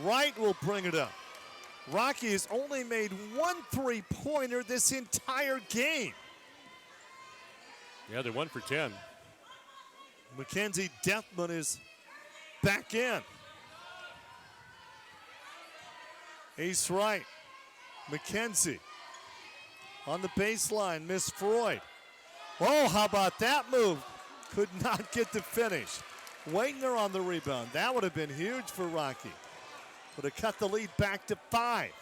Wright will bring it up. Rocky has only made 1 3-pointer this entire game. Yeah, they're 1 for 10. Mackenzie Deathman is back in. Ace Wright. Mackenzie on the baseline. Miss Freud. Oh, how about that move? Could not get the finish. Wagner on the rebound. That would have been huge for Rocky. Would have cut the lead back to 5.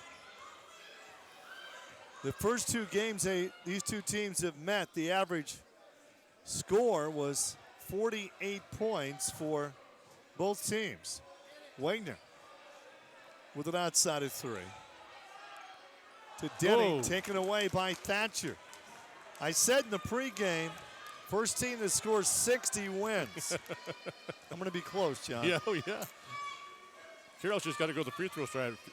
The first 2 games these two teams have met, the average score was 48 points for both teams. Wagner with an outside of 3. To Denny, taken away by Thatcher. I said in the pregame, first team that scores 60 wins. I'm going to be close, John. Yeah, oh yeah. Carroll's just got to go to the free throw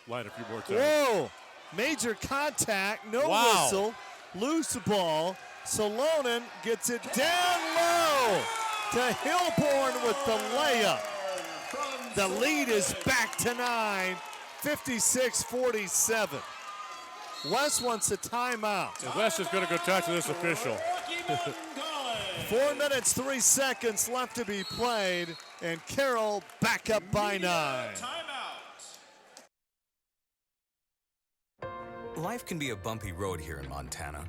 line a few more times. Whoa! Major contact, no whistle, loose ball. Salonen gets it down low to Hilborn with the layup. The lead is back to 9, 56-47. West wants a timeout. And West is going to go talk to this official. 4 minutes, 3 seconds left to be played, and Carroll back up by 9. Life can be a bumpy road here in Montana.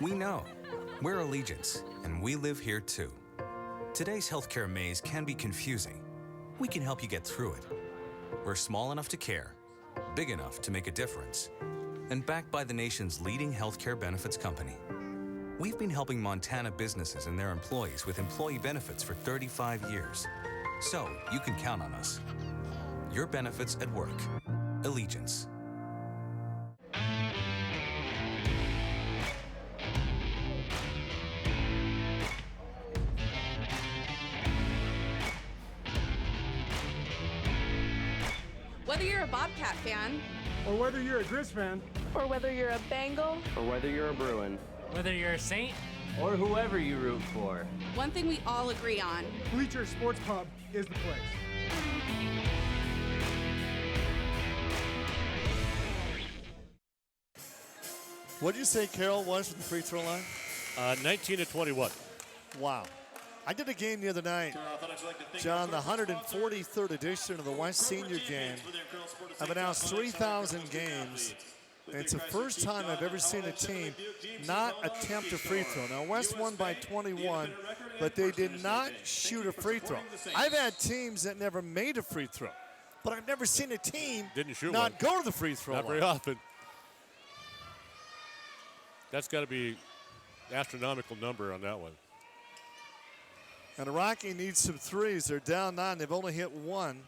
We know. We're Allegiance, and we live here too. Today's healthcare maze can be confusing. We can help you get through it. We're small enough to care, big enough to make a difference, and backed by the nation's leading healthcare benefits company. We've been helping Montana businesses and their employees with employee benefits for 35 years. So you can count on us. Your benefits at work. Allegiance. Whether you're a Bobcat fan, or whether you're a Grizz fan, or whether you're a Bengal, or whether you're a Bruin, whether you're a Saint, or whoever you root for, one thing we all agree on: Bleacher Sports Pub is the place. What did you say Carroll was from the free throw line? 19-21. Wow. I did a game the other night, John, the 143rd edition of the West Senior Game. I've announced 3,000 games, and it's the first time I've ever seen a team not attempt a free throw. Now, West won by 21, but they did not shoot a free throw. I've had teams that never made a free throw, but I've never seen a team not go to the free throw line. Not very often. That's got to be an astronomical number on that one. And Rocky needs some threes. They're down 9. They've only hit 1.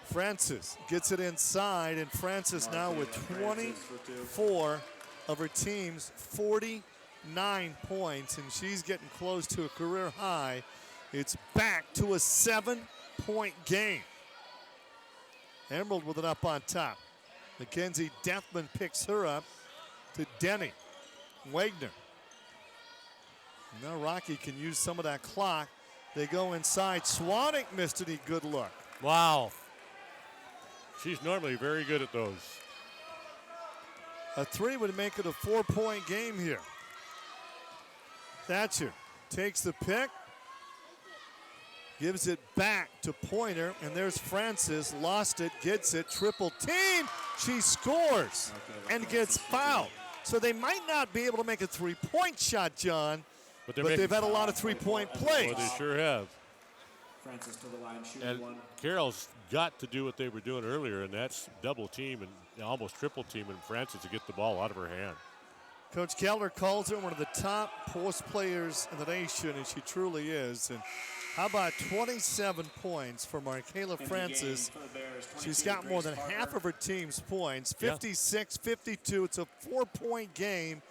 Francis gets it inside, and Francis now with 24 of her team's 49 points, and she's getting close to a career high. It's back to a 7-point game. Emerald with it up on top. Mackenzie Deathman picks her up to Denny. Wagner. Now Rocky can use some of that clock. They go inside. Swanwick missed any good look. Wow. She's normally very good at those. A 3 would make it a 4-point game here. Thatcher takes the pick. Gives it back to Pointer. And there's Francis. Lost it. Gets it. Triple team. She scores and gets fouled. So they might not be able to make a 3-point shot, John. But they've had a lot of 3-point plays. Well, they sure have. Francis to the line, and one. Carroll's got to do what they were doing earlier, and that's double team and almost triple team and Francis to get the ball out of her hand. Coach Keller calls her one of the top post players in the nation, and she truly is. And how about 27 points for Michaela Francis? She's got more than half of her team's points, 56-52. It's a 4-point game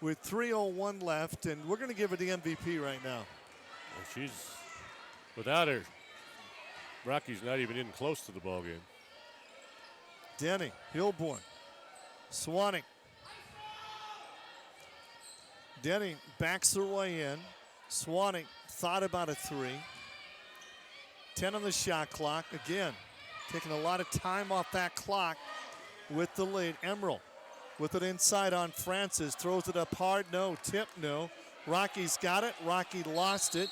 with 3:01 left, and we're going to give her the MVP right now. Well, she's, without her, Rocky's not even in close to the ball game. Denny, Hilborn, Swanwick. Denny backs her way in. Swanwick thought about a 3. 10 on the shot clock. Again, taking a lot of time off that clock with the lead. Emerald with it inside on Francis. Throws it up hard. No. Tip. No. Rocky's got it. Rocky lost it.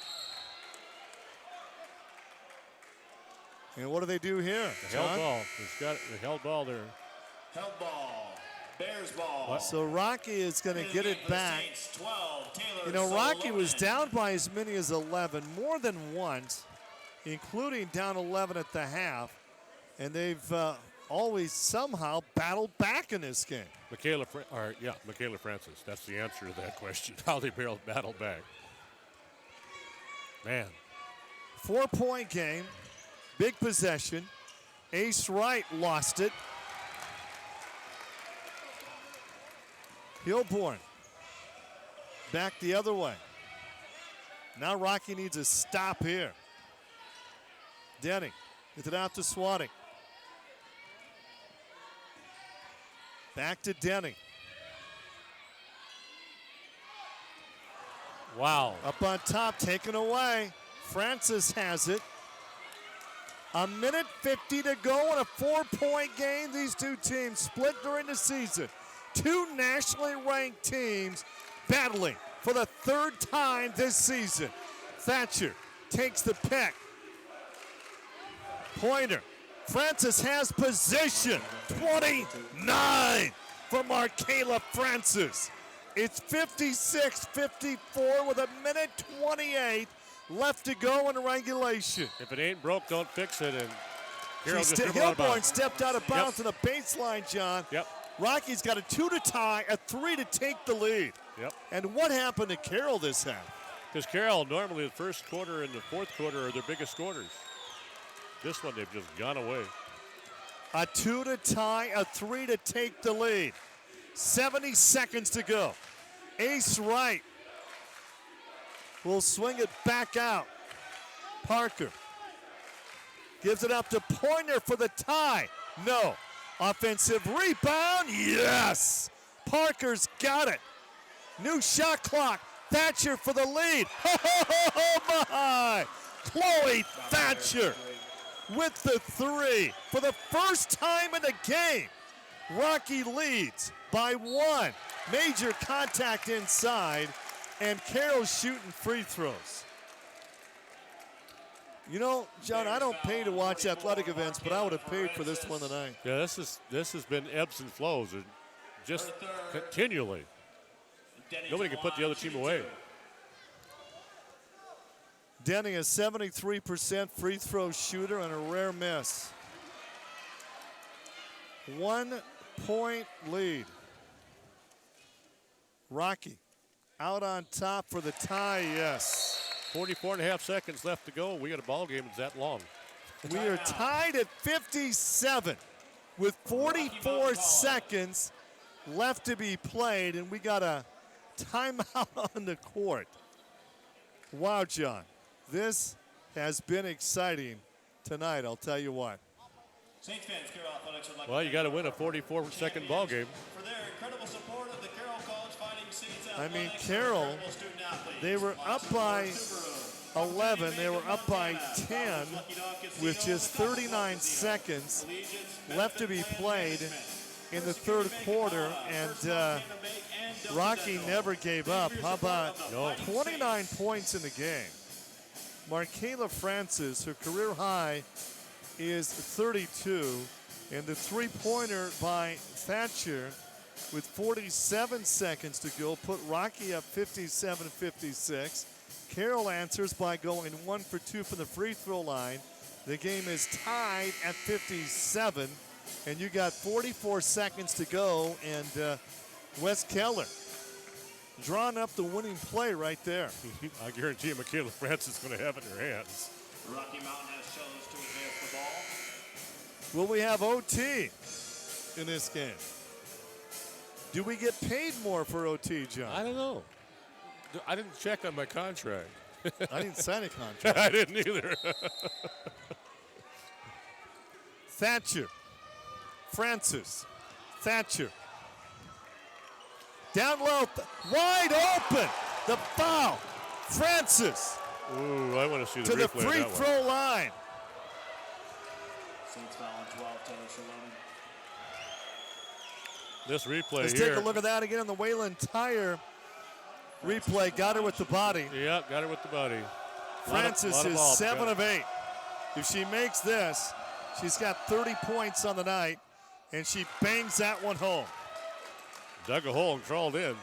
And what do they do here? The held ball. It's got the held ball there. Held ball. Bears ball. So Rocky is going to get it back. Saints 12, Taylor You know, Rocky Solonen. was down by as many as 11 more than once, including down 11 at the half. And they've always somehow battled back in this game. Michaela Francis. That's the answer to that question. How they battled back. Man. 4-point game. Big possession. Ace Wright lost it. Hilborn back the other way. Now Rocky needs a stop here. Denny gets it out to Swanwick. Back to Denny. Wow. Up on top, taken away. Francis has it. A minute 50 to go in a 4-point game. These two teams split during the season. Two nationally ranked teams battling for the third time this season. Thatcher takes the pick. Pointer. Francis has position. 29 for Markayla Francis. It's 56-54 with a minute 28 left to go in regulation. If it ain't broke, don't fix it. And Carroll just Hilborn stepped out of bounds on the baseline, John. Yep. Rocky's got a 2 to tie, a 3 to take the lead. Yep. And what happened to Carroll this half? Because Carroll, normally the first quarter and the fourth quarter are their biggest scorers. This one, they've just gone away. A 2 to tie, a 3 to take the lead. 70 seconds to go. Ace Wright will swing it back out. Parker gives it up to Pointer for the tie. No. Offensive rebound. Yes. Parker's got it. New shot clock. Thatcher for the lead. Oh my. Chloe Thatcher with the 3. For the first time in the game, Rocky leads by 1. Major contact inside, and Carroll's shooting free throws. You know, John, I don't pay to watch athletic events, but I would have paid for this one tonight. Yeah, this has been ebbs and flows, and just continually. Nobody can put the other team away. Denny, a 73% free throw shooter and a rare miss. 1 point lead. Rocky out on top for the tie, yes. 44.5 seconds left to go. We got a ball game that's that long. We are tied at 57 with 44 seconds left to be played, and we got a timeout on the court. Wow, John, this has been exciting tonight, I'll tell you what. Saints fans, Carroll Athletics would like Well, you got to win a 44-second ball game. for their incredible support of the Carroll College Fighting Saints I mean, Athletics, Carroll, incredible student athletes. they were up by 11. They were up by 10 with just 39 seconds left to be played in the third quarter, and Rocky never gave up. How about 29 points in the game? Markayla Francis, her career high is 32, and the three-pointer by Thatcher with 47 seconds to go put Rocky up 57-56. Carroll answers by going 1 for 2 from the free throw line. The game is tied at 57, and you got 44 seconds to go, and Wes Keller drawing up the winning play right there. I guarantee you Markayla Francis is going to have it in her hands. Rocky Mountain has chose to advance the ball. Will we have OT in this game? Do we get paid more for OT, John? I don't know. I didn't check on my contract. I didn't sign a contract. I didn't either. Thatcher. Francis. Thatcher. Down low. Wide open. The foul. Francis. Ooh, I want to see the to the replay of free that one. throw line. Saints foul on 12, Taylor Shalom. This replay Let's here. take a look at that again on the Wayland Tire replay. Got her with the body. Yeah, got her with the body. Francis Lot of is ball, 7 of 8. If she makes this, she's got 30 points on the night, and she bangs that one home. Dug a hole and crawled in.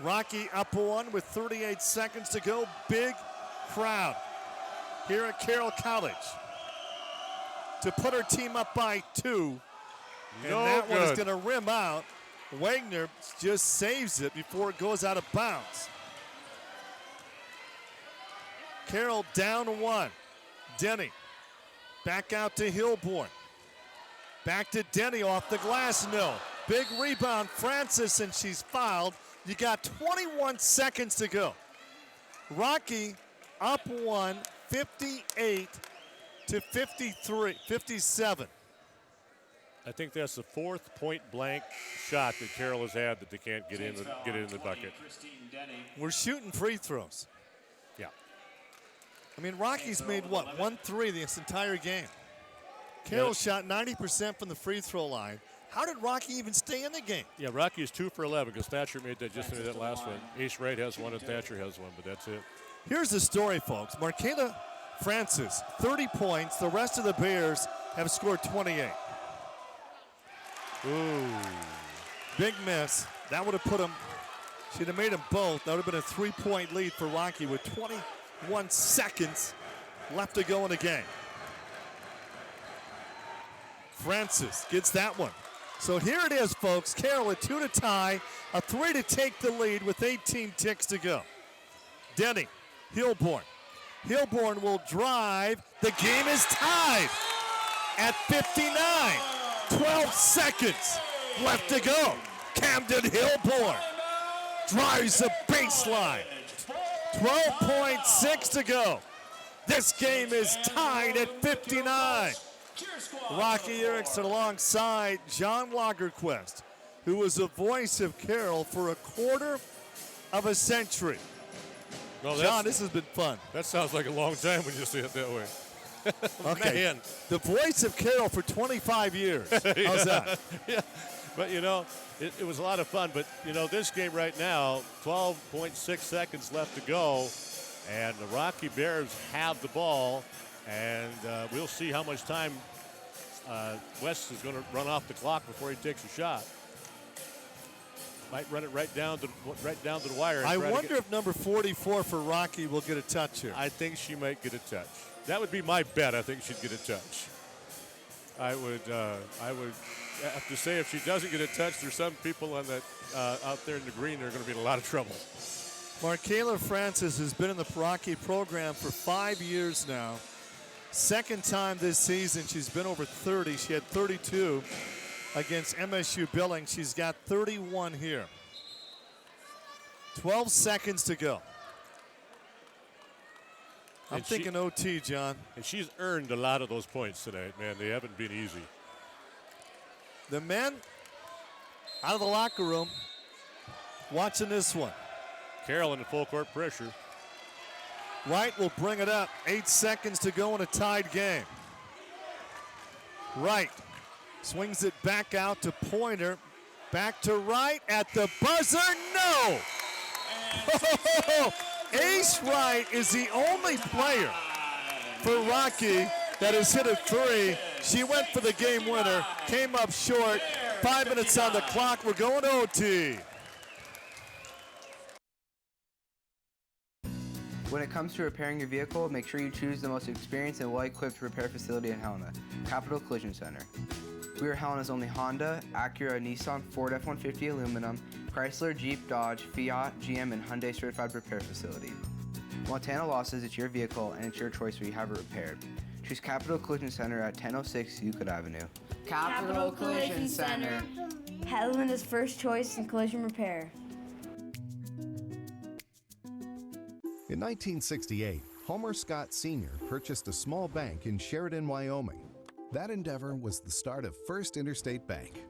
Rocky up 1 with 38 seconds to go. Big crowd here at Carroll College to put her team up by 2. And No that one is good. going to rim out. Wagner just saves it before it goes out of bounds. Carroll down 1. Denny back out to Hilborn. Back to Denny off the glass. No. Big rebound, Francis, and she's fouled. You got 21 seconds to go. Rocky up 1, 58 to 57. I think that's the fourth point-blank shot that Carroll has had that they can't get in the bucket. We're shooting free throws. Yeah. I mean, Rocky's made, what, 1-3 this entire game. Carroll shot 90% from the free throw line. How did Rocky even stay in the game? Yeah, Rocky is 2 for 11 because Thatcher made that last one. Ace Wright has one and Thatcher has one, but that's it. Here's the story, folks. Marketa Francis, 30 points. The rest of the Bears have scored 28. Ooh. Big miss. That would have put them, she'd have made them both. That would have been a 3-point lead for Rocky with 21 seconds left to go in the game. Francis gets that one. So here it is, folks. Carroll at 2 to tie, a 3 to take the lead with 18 ticks to go. Denny, Hilborn. Hilborn will drive. The game is tied at 59. 12 seconds left to go. Camden Hilborn drives the baseline. 12.6 to go. This game is tied at 59. Rocky Erickson alongside John Lagerquist, who was the voice of Carroll for a quarter of a century. Well, John, this has been fun. That sounds like a long time when you say it that way. Okay, Man. the voice of Carroll for 25 years. How's that? Yeah, but it was a lot of fun. But this game right now, 12.6 seconds left to go, and the Rocky Bears have the ball, and we'll see how much time West is going to run off the clock before he takes a shot. Might run it right down to the wire. I wonder if number 44 for Rocky will get a touch here. I think she might get a touch. That would be my bet. I think she'd get a touch. I would have to say if she doesn't get a touch, there's some people on that out there in the green that are going to be in a lot of trouble. Markela Francis has been in the Rocky program for 5 years now. Second time this season she's been over 30. She had 32 against MSU Billings. She's got 31 here. 12 seconds to go. I'm thinking OT, John. And she's earned a lot of those points tonight, man. They haven't been easy. The men out of the locker room watching this one. Carroll in full court pressure. Wright will bring it up. 8 seconds to go in a tied game. Wright swings it back out to Pointer. Back to Wright at the buzzer. No! Ace Wright is the only player for Rocky that has hit a 3. She went for the game winner, came up short. 5 minutes on the clock. We're going to OT. When it comes to repairing your vehicle, make sure you choose the most experienced and well-equipped repair facility in Helena, Capital Collision Center. We are Helena's only Honda, Acura, Nissan, Ford F-150 aluminum, Chrysler, Jeep, Dodge, Fiat, GM, and Hyundai certified repair facility. Montana Law says it's your vehicle and it's your choice where you have it repaired. Choose Capital Collision Center at 1006 Euclid Avenue. Capital Collision Center, Helena's first choice in collision repair. In 1968, Homer Scott Sr. purchased a small bank in Sheridan, Wyoming. That endeavor was the start of First Interstate Bank.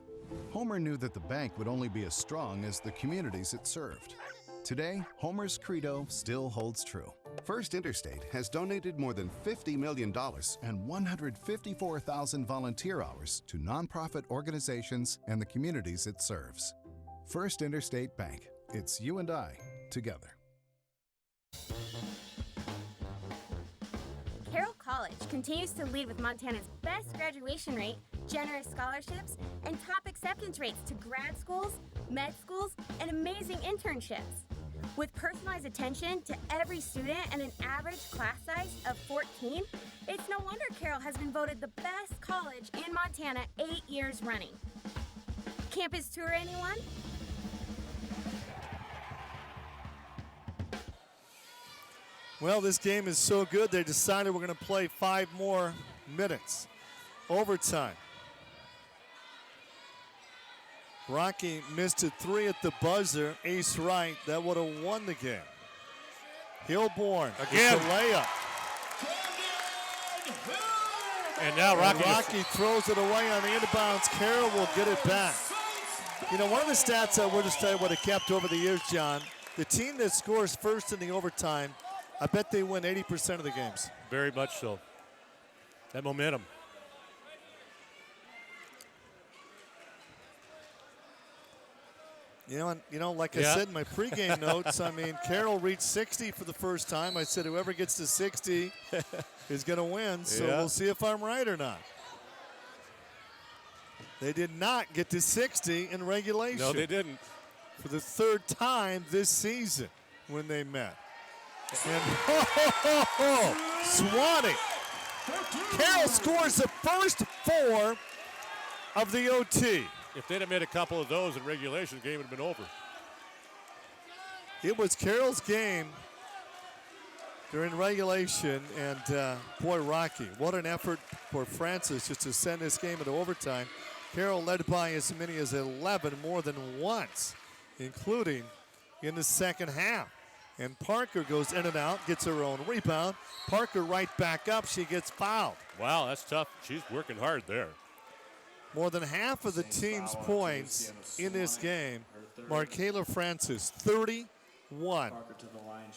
Homer knew that the bank would only be as strong as the communities it served. Today, Homer's credo still holds true. First Interstate has donated more than $50 million and 154,000 volunteer hours to nonprofit organizations and the communities it serves. First Interstate Bank. It's you and I together. Carroll College continues to lead with Montana's best graduation rate, generous scholarships, and top acceptance rates to grad schools, med schools, and amazing internships. With personalized attention to every student and an average class size of 14, it's no wonder Carroll has been voted the best college in Montana 8 years running. Campus tour, anyone? Well, this game is so good, they decided we're going to play 5 more minutes. Overtime. Rocky missed a 3 at the buzzer. Ace Wright, that would have won the game. Hilborn again. with the layup. And now Rocky throws it away on the inbounds. Carroll will get it back. You know, one of the stats I will just tell you what it kept over the years, John, the team that scores first in the overtime, I bet they win 80% of the games. Very much so. That momentum. You know, like I said in my pregame notes, I mean, Carroll reached 60 for the first time. I said whoever gets to 60 is going to win, so we'll see if I'm right or not. They did not get to 60 in regulation. No, they didn't. For the third time this season when they met. And Swanee. Carroll scores the first 4 of the OT. If they'd have made a couple of those in regulation, the game would have been over. It was Carroll's game during regulation, and boy, Rocky, what an effort for Francis just to send this game into overtime. Carroll led by as many as 11 more than once, including in the second half. And Parker goes in and out, gets her own rebound. Parker right back up, she gets fouled. Wow, that's tough. She's working hard there. More than half of the team's points in this game, Markayla Francis, 31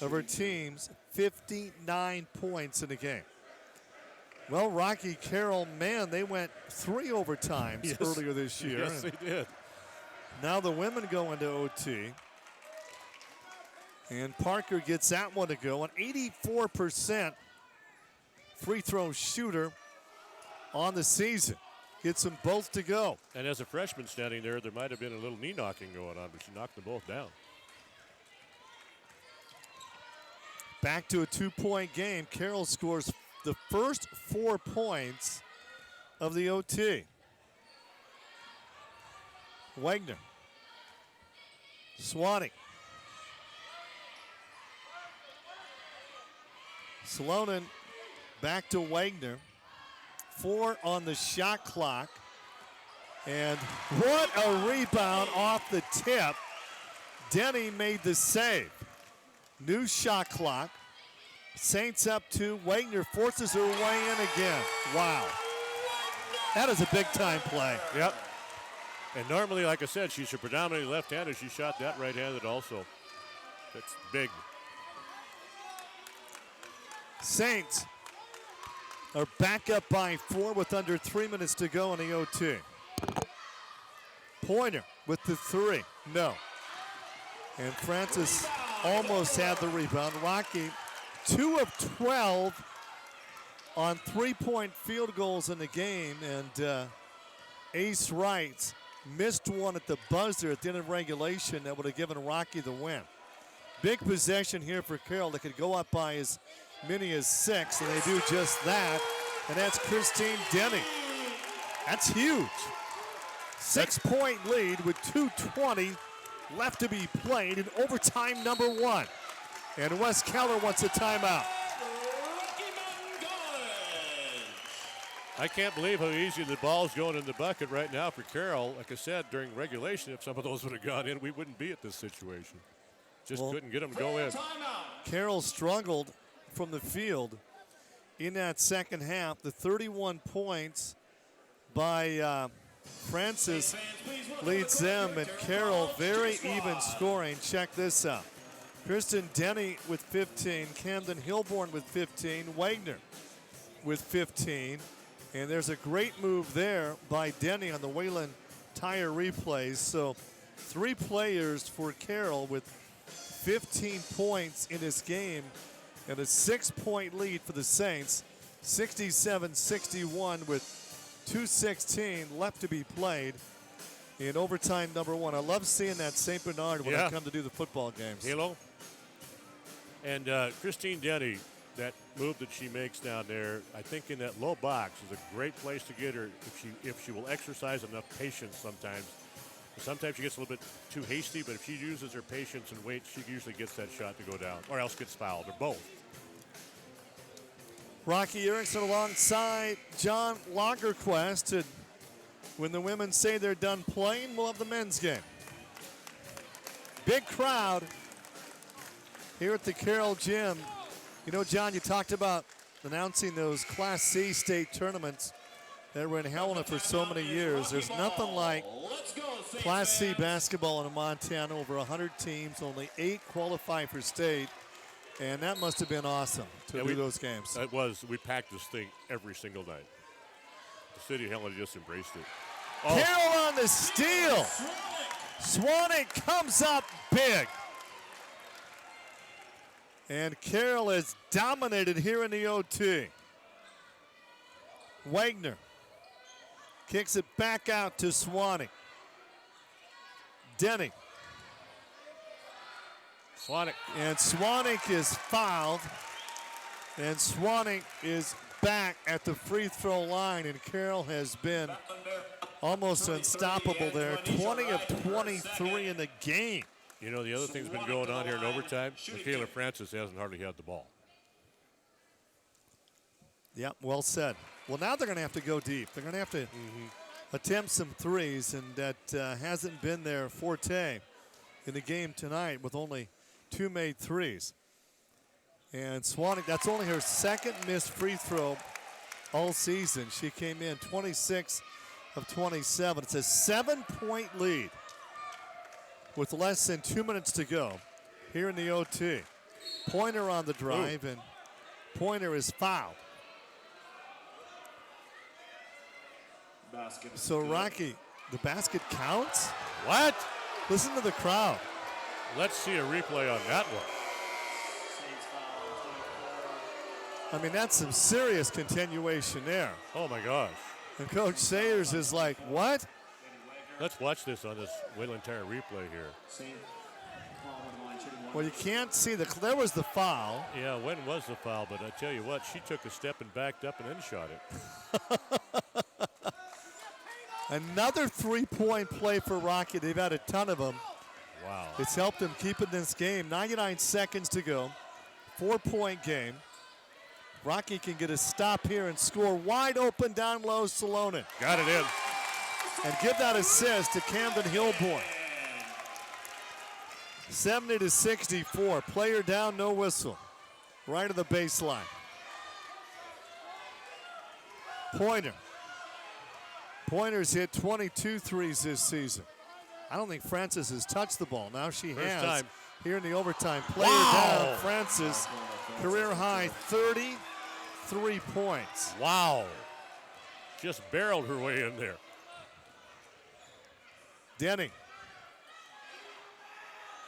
of her team's 59 points in the game. Well, Rocky Carroll, man, they went 3 overtimes earlier this year. Yes, they did. Now the women go into OT. And Parker gets that one to go. An 84% free throw shooter on the season. Gets them both to go. And as a freshman standing there might have been a little knee knocking going on, but she knocked them both down. Back to a 2-point game. Carroll scores the first 4 points of the OT. Wagner. Swanee. Slonin back to Wagner. 4 on the shot clock. And what a rebound off the tip. Denny made the save. New shot clock. Saints up 2. Wagner forces her way in again. Wow. That is a big-time play. Yep. And normally, like I said, she's a predominantly left-handed. She shot that right-handed also. That's big. Saints are back up by 4 with under 3 minutes to go in the OT. Pointer with the 3. No. And Francis almost had the rebound. Rocky, 2 of 12 on 3-point field goals in the game. And Ace Wright missed one at the buzzer at the end of regulation that would have given Rocky the win. Big possession here for Carroll. They could go up by as many as 6, and they do just that. And that's Christine Denny. That's huge. 6-point lead with 2:20 left to be played in overtime number 1. And Wes Keller wants a timeout. I can't believe how easy the ball's going in the bucket right now for Carroll. Like I said, during regulation, if some of those would have gone in, we wouldn't be at this situation. Just couldn't get them to go in. Carroll struggled from the field in that second half. The 31 points by Francis leads them, and Carroll very even scoring. Check this out. Kristen Denny with 15, Camden Hilborn with 15, Wagner with 15. And there's a great move there by Denny on the Wayland Tire replays. So 3 players for Carroll with 15 points in this game and a 6-point lead for the Saints. 67-61 with 2:16 left to be played in overtime number 1. I love seeing that St. Bernard when I come to do the football games. Halo. And Christine Denny, that move that she makes down there, I think in that low box is a great place to get her if she will exercise enough patience sometimes. Sometimes she gets a little bit too hasty, but if she uses her patience and waits, she usually gets that shot to go down, or else gets fouled, or both. Rocky Erickson alongside John Lagerquist. And when the women say they're done playing, we'll have the men's game. Big crowd here at the Carroll Gym. You know, John, you talked about announcing those Class C state tournaments that were in Helena for so many years. There's nothing like Class C basketball in Montana, over 100 teams, only 8 qualify for state, and that must have been awesome to do those games. It was. We packed this thing every single night. The city of Helena just embraced it. Oh. Carroll on the steal. Swanwick comes up big. And Carroll has dominated here in the OT. Wagner kicks it back out to Swanwick. Denny. Swanwick. And Swanwick is fouled. And Swanwick is back at the free throw line. And Carroll has been almost unstoppable there. 20 of 23 in the game. You know, the other thing's been going on here in overtime. Michaela Francis hasn't hardly had the ball. Yep, well said. Well, now they're going to have to go deep. They're going to have to attempt some threes, and that hasn't been their forte in the game tonight with only 2 made threes. And Swanwick, that's only her second missed free throw all season. She came in 26 of 27. It's a 7-point lead with less than 2 minutes to go here in the OT. Pointer on the drive, and Pointer is fouled. So, Rocky, the basket counts? What? Listen to the crowd. Let's see a replay on that one. I mean, that's some serious continuation there. Oh, my gosh. And Coach Sayers is like, what? Let's watch this on this Wayland Tire replay here. Well, you can't see there was the foul. Yeah, when was the foul? But I tell you what, she took a step and backed up and then shot it. Another 3-point play for Rocky. They've had a ton of them. Wow. It's helped them keep in this game. 99 seconds to go. 4-point game. Rocky can get a stop here and score wide open down low. Salonen got it in. And give that assist to Camden Hilborn. 70-64. Player down, no whistle. Right of the baseline. Pointer. Pointer's hit 22 threes this season. I don't think Francis has touched the ball. Now she First has. time. Here in the overtime. Player down, Francis. Career high 33 points. Wow. Just barreled her way in there. Denny.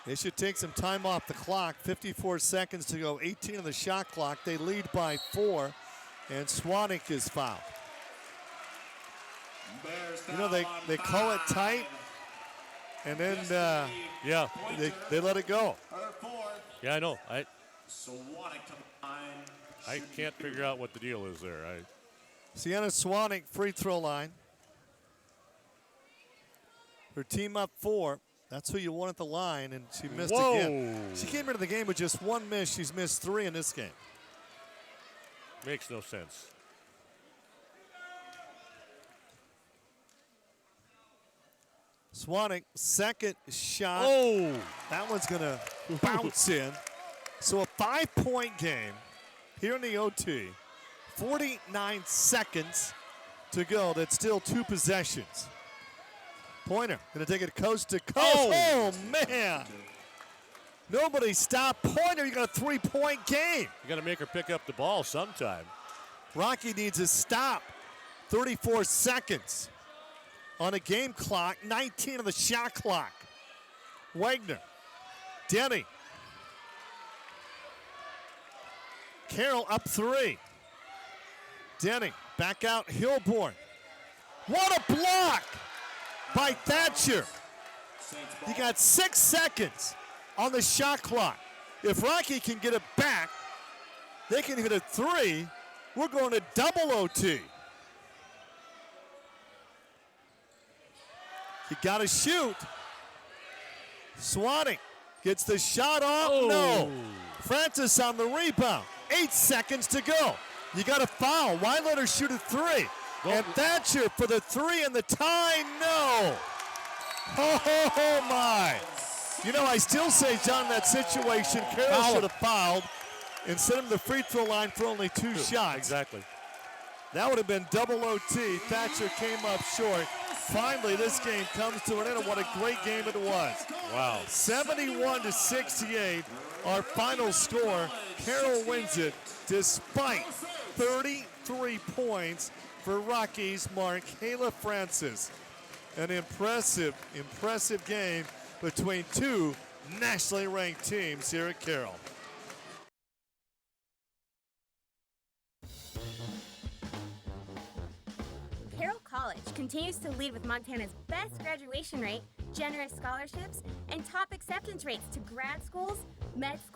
They should take some time off the clock. 54 seconds to go. 18 on the shot clock. They lead by 4. And Swanwick is fouled. You know, they call it tight, and then yeah, they let it go. Yeah, I know. I can't figure out what the deal is there. Sienna Swanwick, free throw line. Her team up 4. That's who you want at the line, and she missed again. She came into the game with just 1 miss. She's missed 3 in this game. Makes no sense. Swanwick, second shot. Oh! That one's going to bounce in. So a 5-point game here in the OT. 49 seconds to go. That's still 2 possessions. Pointer going to take it coast to coast. Oh, man. Nobody stopped Pointer. You got a 3-point game. You got to make her pick up the ball sometime. Rocky needs a stop. 34 seconds on a game clock. 19 on the shot clock. Wagner. Denny. Carroll up 3. Denny back out. Hilborn. What a block by Thatcher. You got 6 seconds on the shot clock. If Rocky can get it back, they can hit a 3. We're going to double OT. You got to shoot. Swanwick gets the shot off. Oh. No. Francis on the rebound. 8 seconds to go. You got a foul. Why let her shoot a 3? And Thatcher for the 3 and the tie. No. Oh, my. You know, I still say, John, that situation, Carroll should have fouled. and sent him to the free throw line for only 2 shots. Exactly. That would have been double OT. Thatcher came up short. Finally, this game comes to an end, and what a great game it was. Wow. 71-68, our final score. Carroll wins it despite 33 points for Rocky's Markayla Francis. An impressive game between two nationally ranked teams here at Carroll. Carroll College continues to lead with Montana's best graduation rate, generous scholarships, and top acceptance rates to grad schools, med schools,